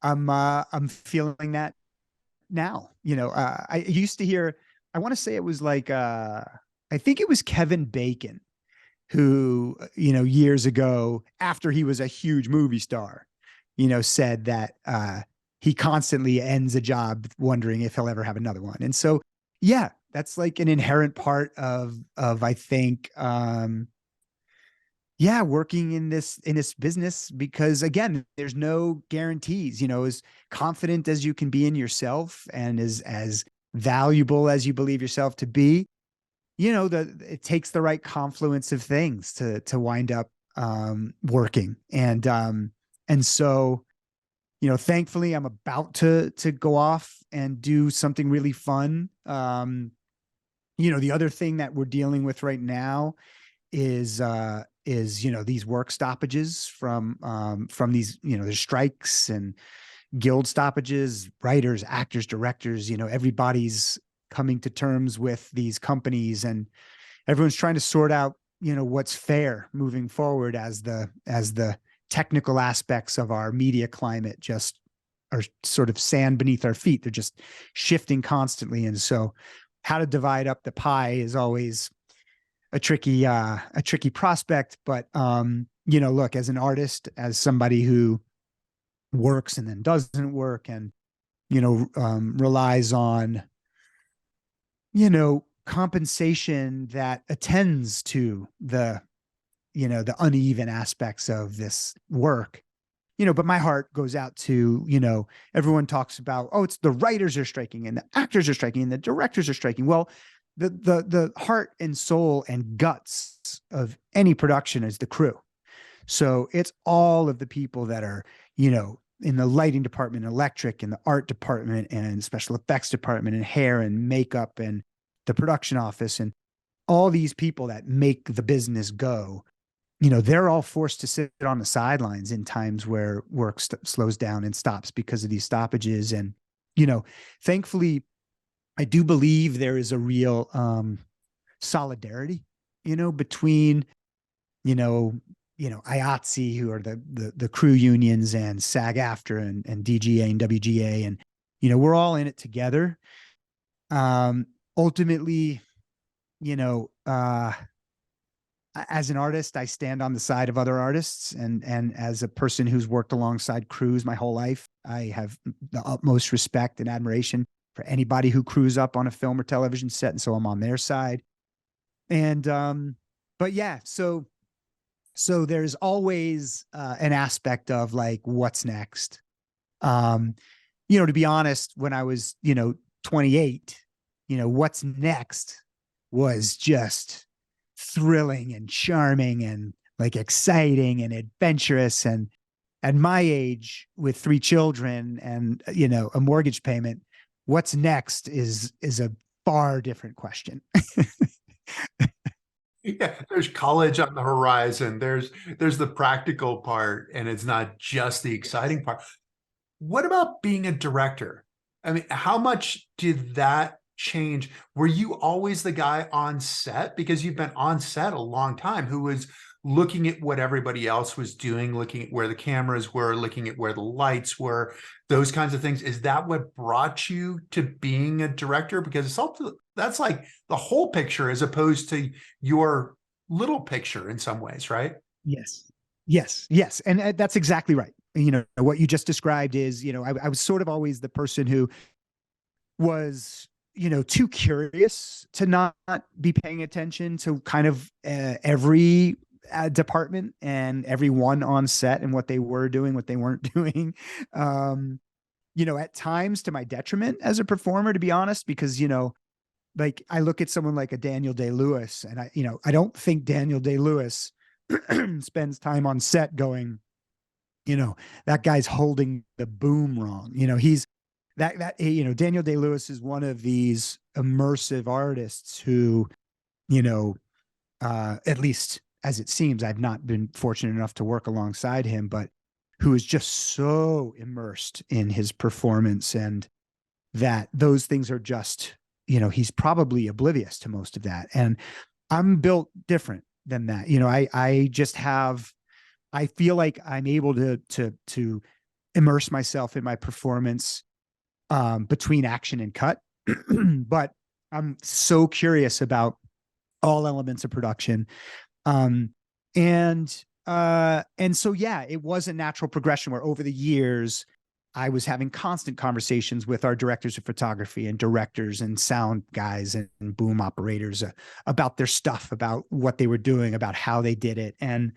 I'm feeling that now. I used to hear, I want to say it was like, I think it was Kevin Bacon who, years ago, after he was a huge movie star, said that he constantly ends a job wondering if he'll ever have another one. And so, yeah, that's like an inherent part of I think, yeah, working in this business, because again, there's no guarantees. As confident as you can be in yourself and as valuable as you believe yourself to be, it takes the right confluence of things to wind up working. And so, thankfully I'm about to go off and do something really fun. The other thing that we're dealing with right now is these work stoppages from these, there's strikes and guild stoppages, writers, actors, directors, everybody's coming to terms with these companies, and everyone's trying to sort out, what's fair moving forward as the technical aspects of our media climate just are sort of sand beneath our feet. They're just shifting constantly. And so how to divide up the pie is always a tricky prospect. But look, as an artist, as somebody who works and then doesn't work, and relies on compensation that attends to the uneven aspects of this work. But my heart goes out to, everyone talks about, oh, it's the writers are striking and the actors are striking and the directors are striking. Well, the heart and soul and guts of any production is the crew. So it's all of the people that are, in the lighting department, electric, and the art department, and special effects department, and hair and makeup, and the production office, and all these people that make the business go. They're all forced to sit on the sidelines in times where work slows down and stops because of these stoppages. And, thankfully, I do believe there is a real solidarity, between, IATSE, who are the crew unions, and SAG-AFTRA and DGA and WGA. And, we're all in it together. Ultimately, as an artist, I stand on the side of other artists, and as a person who's worked alongside crews my whole life, I have the utmost respect and admiration for anybody who crews up on a film or television set. And so I'm on their side. And but yeah, so there's always an aspect of like, what's next? Um, to be honest, when I was, 28, what's next was just thrilling and charming and like exciting and adventurous. And at my age with 3 children and, a mortgage payment, what's next is a far different question. Yeah, there's college on the horizon. There's the practical part, and it's not just the exciting part. What about being a director? I mean, how much did that change? Were you always the guy on set? Because you've been on set a long time, who was looking at what everybody else was doing, looking at where the cameras were, looking at where the lights were, those kinds of things. Is that what brought you to being a director? Because it's also, that's like the whole picture as opposed to your little picture in some ways, right? Yes. Yes. Yes. And that's exactly right. What you just described is, I was sort of always the person who was, too curious to not be paying attention to kind of every department and everyone on set and what they were doing, what they weren't doing. Um, at times to my detriment as a performer, to be honest, because, like I look at someone like a Daniel Day-Lewis, and I don't think Daniel Day-Lewis spends time on set going, that guy's holding the boom wrong. He's Daniel Day-Lewis is one of these immersive artists who, at least as it seems, I've not been fortunate enough to work alongside him, but who is just so immersed in his performance, and that those things are just, he's probably oblivious to most of that. And I'm built different than that. I just have, I feel like I'm able to immerse myself in my performance between action and cut. But I'm so curious about all elements of production. Um, and so, yeah, it was a natural progression where over the years, I was having constant conversations with our directors of photography and directors and sound guys and boom operators about their stuff, about what they were doing, about how they did it. And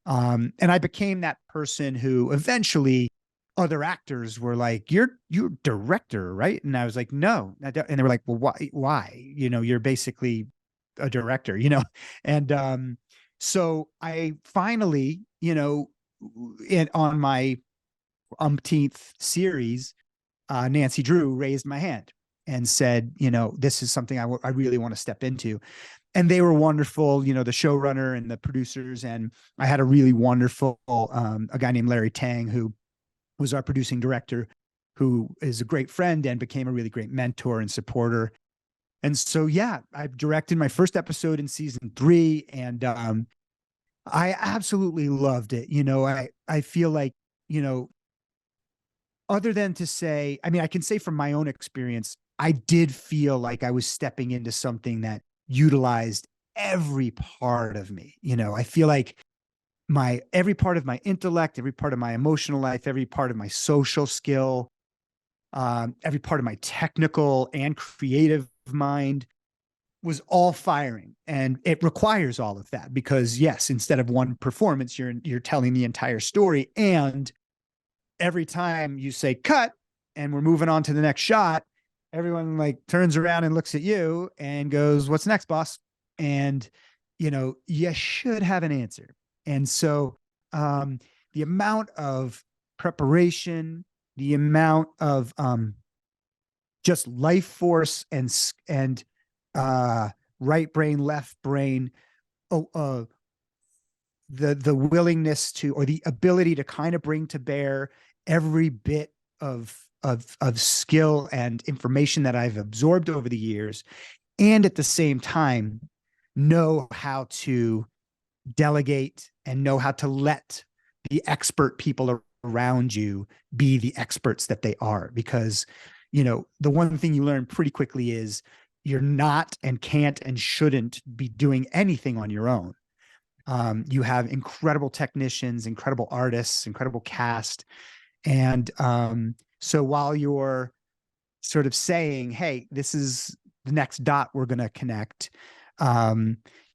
I became that person who eventually other actors were like, you're director, right? And I was like, no. And they were like, well, why? You're basically a director, And so I finally, on my umpteenth series, Nancy Drew raised my hand and said, this is something I really want to step into. And they were wonderful, the showrunner and the producers. And I had a really wonderful, a guy named Larry Tang, who was our producing director, who is a great friend and became a really great mentor and supporter. And so, yeah, I directed my first episode in season 3, and I absolutely loved it. I feel like, other than to say, I mean, I can say from my own experience, I did feel like I was stepping into something that utilized every part of me. I feel like every part of my intellect, every part of my emotional life, every part of my social skill, every part of my technical and creative mind was all firing. And it requires all of that because, yes, instead of one performance, you're telling the entire story. And every time you say cut and we're moving on to the next shot, everyone like turns around and looks at you and goes, what's next, boss? And, you should have an answer. And so the amount of preparation, the amount of just life force and right brain, left brain, the willingness to, or the ability to kind of bring to bear every bit of skill and information that I've absorbed over the years, and at the same time know how to delegate and know how to let the expert people around you be the experts that they are. Because, the one thing you learn pretty quickly is you're not and can't and shouldn't be doing anything on your own. You have incredible technicians, incredible artists, incredible cast. And so while you're sort of saying, hey, this is the next dot we're going to connect,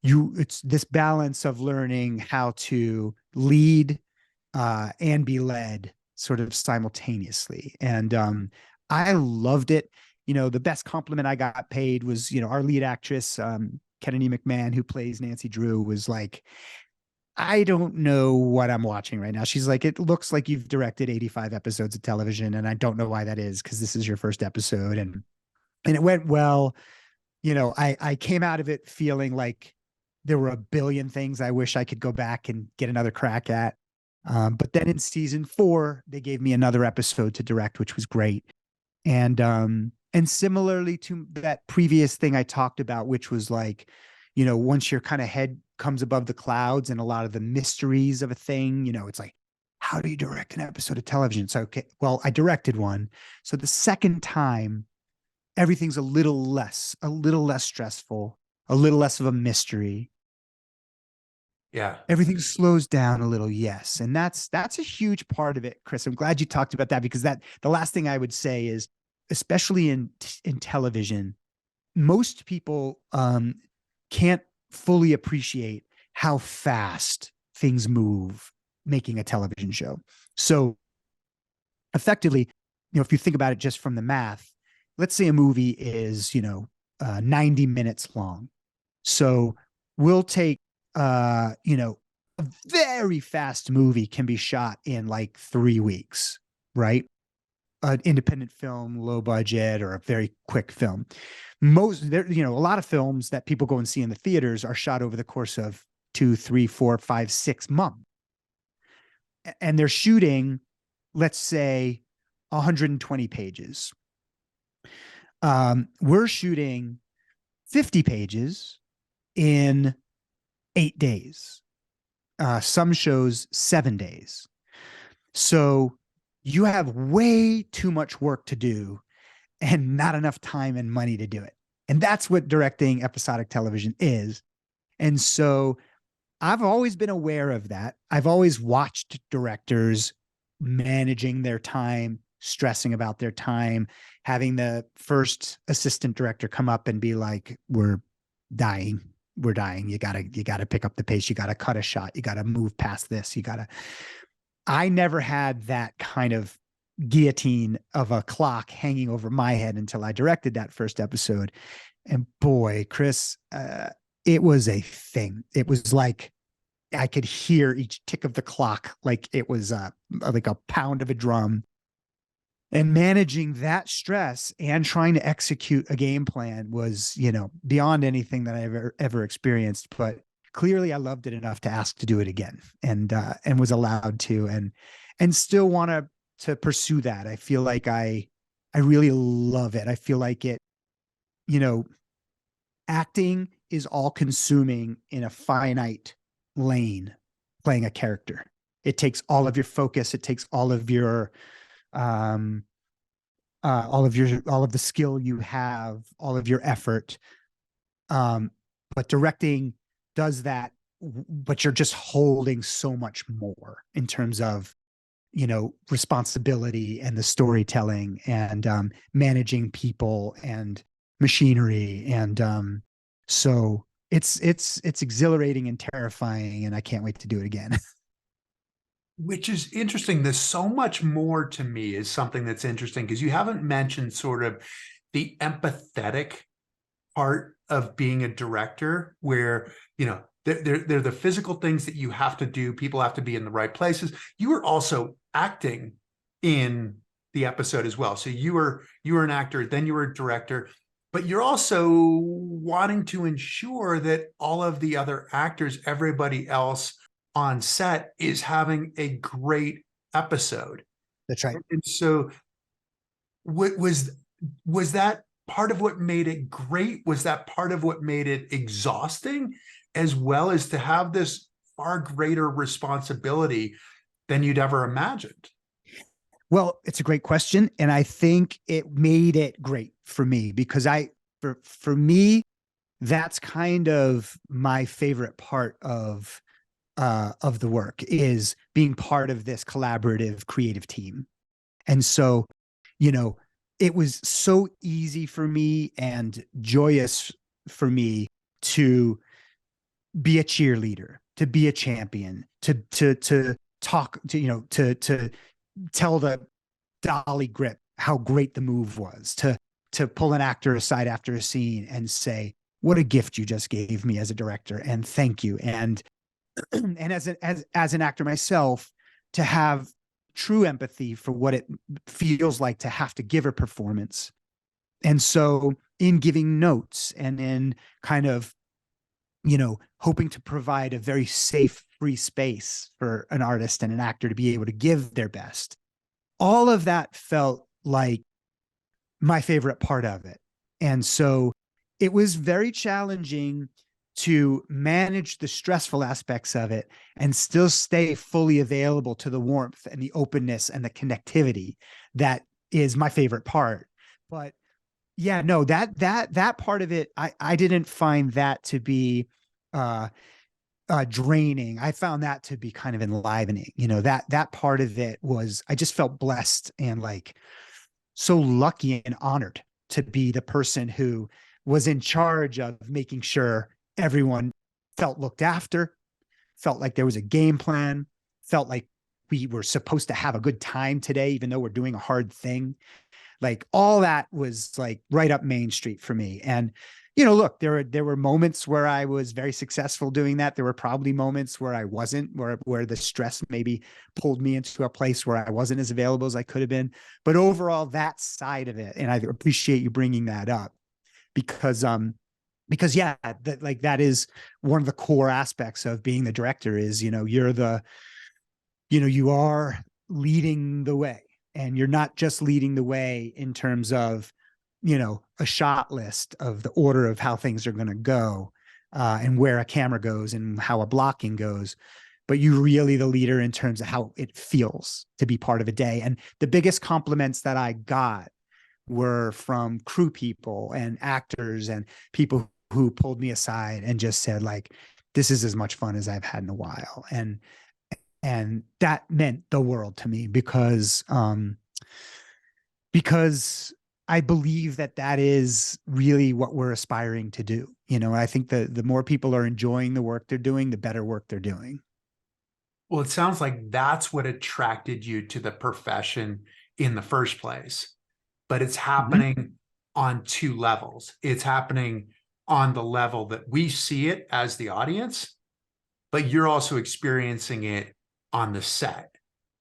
it's this balance of learning how to lead and be led sort of simultaneously. And I loved it. The best compliment I got paid was, our lead actress, Kennedy McMahon, who plays Nancy Drew, was like, I don't know what I'm watching right now. She's like, it looks like you've directed 85 episodes of television, and I don't know why that is, because this is your first episode. And it went well. I came out of it feeling like there were a billion things I wish I could go back and get another crack at. But then in season 4, they gave me another episode to direct, which was great. And similarly to that previous thing I talked about, which was like, once your kind of head comes above the clouds and a lot of the mysteries of a thing, it's like, how do you direct an episode of television? So, okay, well, I directed one. So the second time, everything's a little less stressful, a little less of a mystery. Yeah. Everything slows down a little. Yes. And that's a huge part of it, Chris. I'm glad you talked about that, because the last thing I would say is, especially in television, most people can't fully appreciate how fast things move making a television show. So effectively, if you think about it just from the math, let's say a movie is, 90 minutes long. So we'll take, a very fast movie can be shot in like 3 weeks, right? An independent film, low budget, or a very quick film. A lot of films that people go and see in the theaters are shot over the course of 2, 3, 4, 5, 6 months. And they're shooting, let's say, 120 pages. We're shooting 50 pages in 8 days. Some shows 7 days. So you have way too much work to do and not enough time and money to do it. And that's what directing episodic television is. And so I've always been aware of that. I've always watched directors managing their time, stressing about their time, having the first assistant director come up and be like, we're dying. You gotta pick up the pace. You gotta cut a shot. You gotta move past this. I never had that kind of guillotine of a clock hanging over my head until I directed that first episode. And boy, Chris, it was a thing. It was like I could hear each tick of the clock like it was like a pound of a drum. And managing that stress and trying to execute a game plan was, beyond anything that I ever experienced. But clearly I loved it enough to ask to do it again, and was allowed to, and still want to pursue that. I feel like I really love it. I feel like it, acting is all consuming in a finite lane, playing a character. It takes all of your focus. It takes all of your, all of the skill you have, all of your effort. But directing does that, but you're just holding so much more in terms of, responsibility and the storytelling, and managing people and machinery. And so it's exhilarating and terrifying, and I can't wait to do it again. Which is interesting. There's so much more to me is something that's interesting, because you haven't mentioned sort of the empathetic part of being a director, where, they're the physical things that you have to do. People have to be in the right places. You were also acting in the episode as well. So you were an actor, then you were a director, but you're also wanting to ensure that all of the other actors, everybody else on set, is having a great episode. That's right. And so what was that part of what made it great? Was that part of what made it exhausting, as well as to have this far greater responsibility than you'd ever imagined? Well, it's a great question. And I think it made it great for me, because for me, that's kind of my favorite part of the work, is being part of this collaborative creative team. And so, it was so easy for me and joyous for me to be a cheerleader, to be a champion, to talk, to tell the dolly grip how great the move was, to pull an actor aside after a scene and say, what a gift you just gave me as a director, and thank you. And as an actor myself, to have true empathy for what it feels like to have to give a performance. And so in giving notes and in kind of, hoping to provide a very safe, free space for an artist and an actor to be able to give their best, all of that felt like my favorite part of it. And so it was very challenging to manage the stressful aspects of it and still stay fully available to the warmth and the openness and the connectivity that is my favorite part. But yeah, no, that part of it, I didn't find that to be uh draining. I found that to be kind of enlivening. That part of it was, I just felt blessed and like so lucky and honored to be the person who was in charge of making sure everyone felt looked after, felt like there was a game plan, felt like we were supposed to have a good time today, even though we're doing a hard thing. Like all that was like right up Main Street for me. And, look, there were moments where I was very successful doing that. There were probably moments where I wasn't, where the stress maybe pulled me into a place where I wasn't as available as I could have been. But overall, that side of it, and I appreciate you bringing that up, because yeah, that is one of the core aspects of being the director is, you are leading the way, and you're not just leading the way in terms of, a shot list of the order of how things are going to go, and where a camera goes and how a blocking goes, but you're really the leader in terms of how it feels to be part of a day. And the biggest compliments that I got were from crew people and actors and people who pulled me aside and just said, like, this is as much fun as I've had in a while. And that meant the world to me, because I believe that is really what we're aspiring to do. I think the more people are enjoying the work they're doing, the better work they're doing. Well, it sounds like that's what attracted you to the profession in the first place. But it's happening on two levels. It's happening on the level that we see it as the audience, but you're also experiencing it on the set.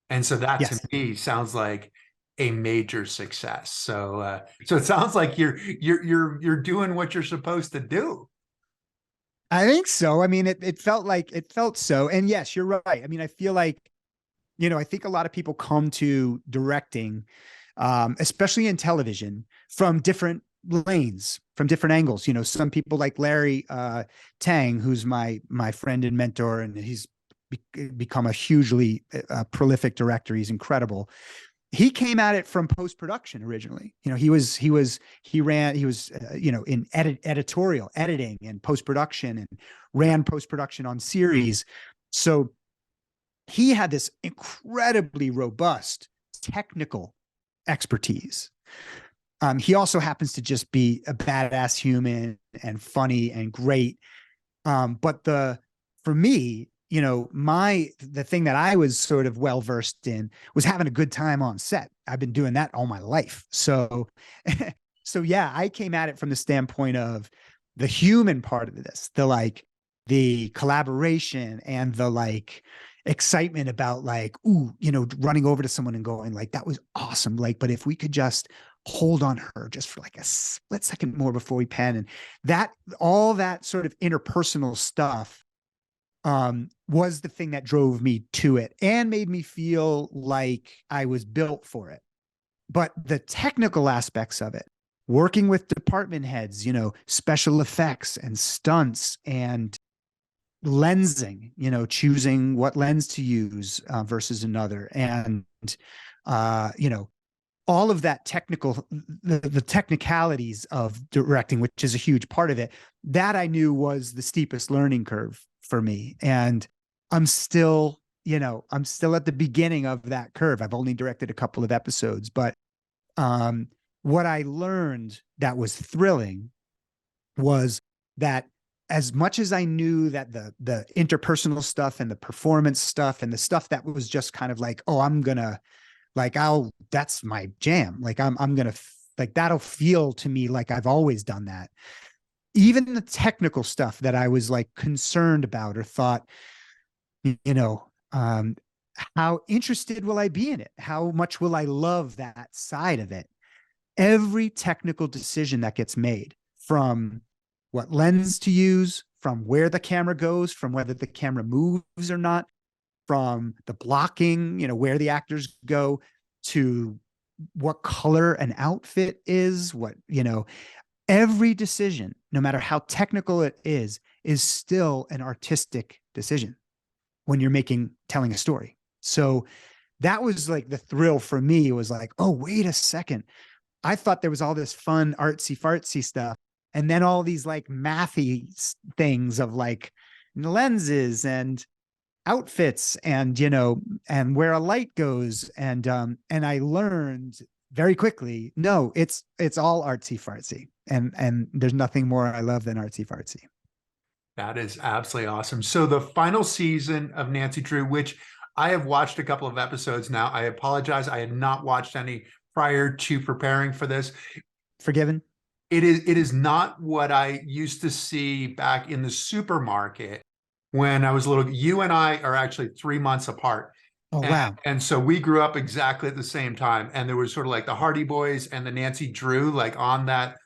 And so that to me sounds like a major success. So it sounds like you're doing what you're supposed to do. I think so. I mean, it felt so. And yes, you're right. I mean, I feel like, I think a lot of people come to directing, especially in television, from different lanes, from different angles. Some people like Larry Tang, who's my friend and mentor, and he's become a hugely prolific director. He's incredible. He came at it from post-production originally. He was in editorial editing and post-production, and ran post-production on series. So he had this incredibly robust technical expertise. He also happens to just be a badass human and funny and great. But for me, the thing that I was sort of well versed in was having a good time on set. I've been doing that all my life. So, so yeah, I came at it from the standpoint of the human part of this, the collaboration and the excitement about running over to someone and going like, that was awesome. But if we could just hold on her just for a split second more before we pan, and all that sort of interpersonal stuff was the thing that drove me to it and made me feel like I was built for it. But the technical aspects of it, working with department heads, special effects and stunts and lensing, choosing what lens to use versus another. And, all of that the technicalities of directing, which is a huge part of it, that I knew was the steepest learning curve for me. And I'm still at the beginning of that curve. I've only directed a couple of episodes, but what I learned that was thrilling was that as much as I knew that the interpersonal stuff and the performance stuff and the stuff that was just kind of like, oh, I'm gonna Like that's my jam. Like I'm going to like, that'll feel to me like I've always done that. Even the technical stuff that I was like concerned about or thought, you know, how interested will I be in it? How much will I love that side of it? Every technical decision that gets made, from what lens to use, from where the camera goes, from whether the camera moves or not, from the blocking, where the actors go, to what color an outfit is, every decision, no matter how technical it is still an artistic decision when you're telling a story. So that was like the thrill for me. It was like, oh, wait a second. I thought there was all this fun artsy fartsy stuff. And then all these like mathy things of like lenses and outfits and, and where a light goes. And I learned very quickly, no, it's all artsy fartsy. And there's nothing more I love than artsy fartsy. That is absolutely awesome. So the final season of Nancy Drew, which I have watched a couple of episodes now. I apologize. I had not watched any prior to preparing for this. Forgiven. It is not what I used to see back in the supermarket when I was little. You and I are actually 3 months apart. Oh, wow. And so we grew up exactly at the same time. And there was sort of like the Hardy Boys and the Nancy Drew, like on that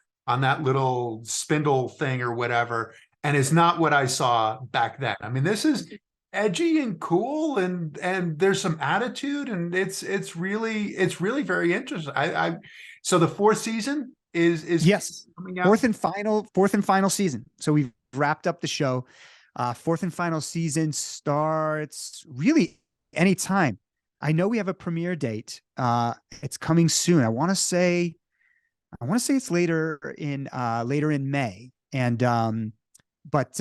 little spindle thing or whatever. And it's not what I saw back then. I mean, this is edgy and cool, and there's some attitude, and it's really very interesting. So the fourth season is yes, coming out. Fourth and final season. So we've wrapped up the show. Fourth and final season starts really anytime. I know we have a premiere date. It's coming soon. I want to say it's later in May. And but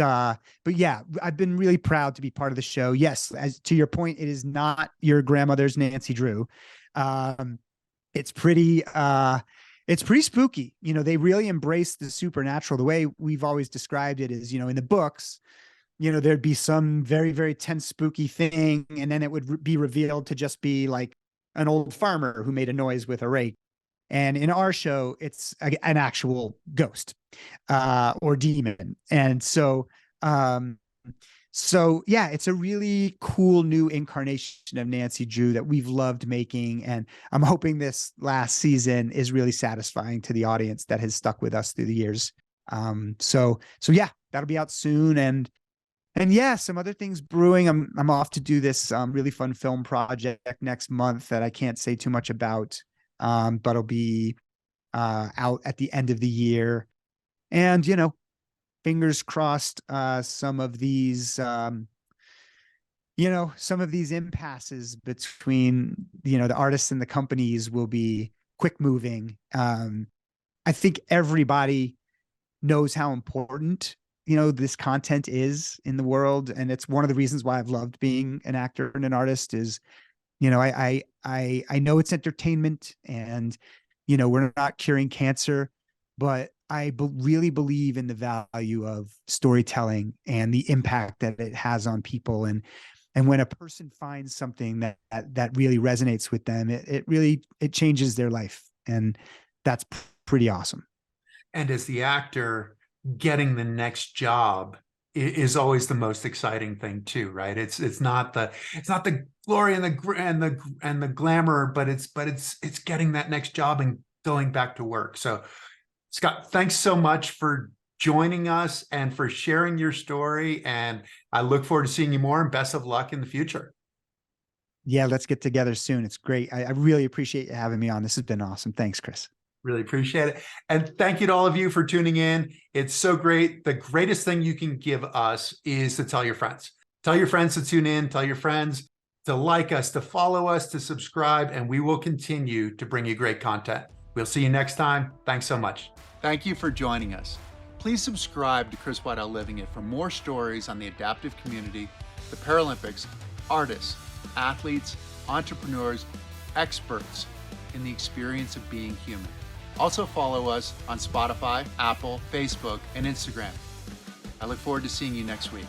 yeah, I've been really proud to be part of the show. Yes, as to your point, it is not your grandmother's Nancy Drew. It's pretty spooky. They really embrace the supernatural. The way we've always described it is, in the books, there'd be some very, very tense, spooky thing, and then it would be revealed to just be like an old farmer who made a noise with a rake. And in our show, it's an actual ghost or demon. And so yeah, it's a really cool new incarnation of Nancy Drew that we've loved making. And I'm hoping this last season is really satisfying to the audience that has stuck with us through the years. So yeah, that'll be out soon. And yeah, some other things brewing. I'm off to do this really fun film project next month that I can't say too much about. But it'll be out at the end of the year. And, fingers crossed, some of these impasses between, the artists and the companies will be quick moving. I think everybody knows how important, this content is in the world. And it's one of the reasons why I've loved being an actor and an artist is, I know it's entertainment and, we're not curing cancer, but I really believe in the value of storytelling and the impact that it has on people. And when a person finds something that really resonates with them, it changes their life. And that's pretty awesome. And as the actor, getting the next job is always the most exciting thing too, right? It's not the glory and the glamour, but it's getting that next job and going back to work. So Scott, thanks so much for joining us and for sharing your story. And I look forward to seeing you more, and best of luck in the future. Yeah, let's get together soon. It's great. I really appreciate you having me on. This has been awesome. Thanks, Chris. Really appreciate it. And thank you to all of you for tuning in. It's so great. The greatest thing you can give us is to tell your friends. Tell your friends to tune in. Tell your friends to like us, to follow us, to subscribe, and we will continue to bring you great content. We'll see you next time. Thanks so much. Thank you for joining us. Please subscribe to Chris Waddell Living It for more stories on the adaptive community, the Paralympics, artists, athletes, entrepreneurs, experts in the experience of being human. Also follow us on Spotify, Apple, Facebook, and Instagram. I look forward to seeing you next week.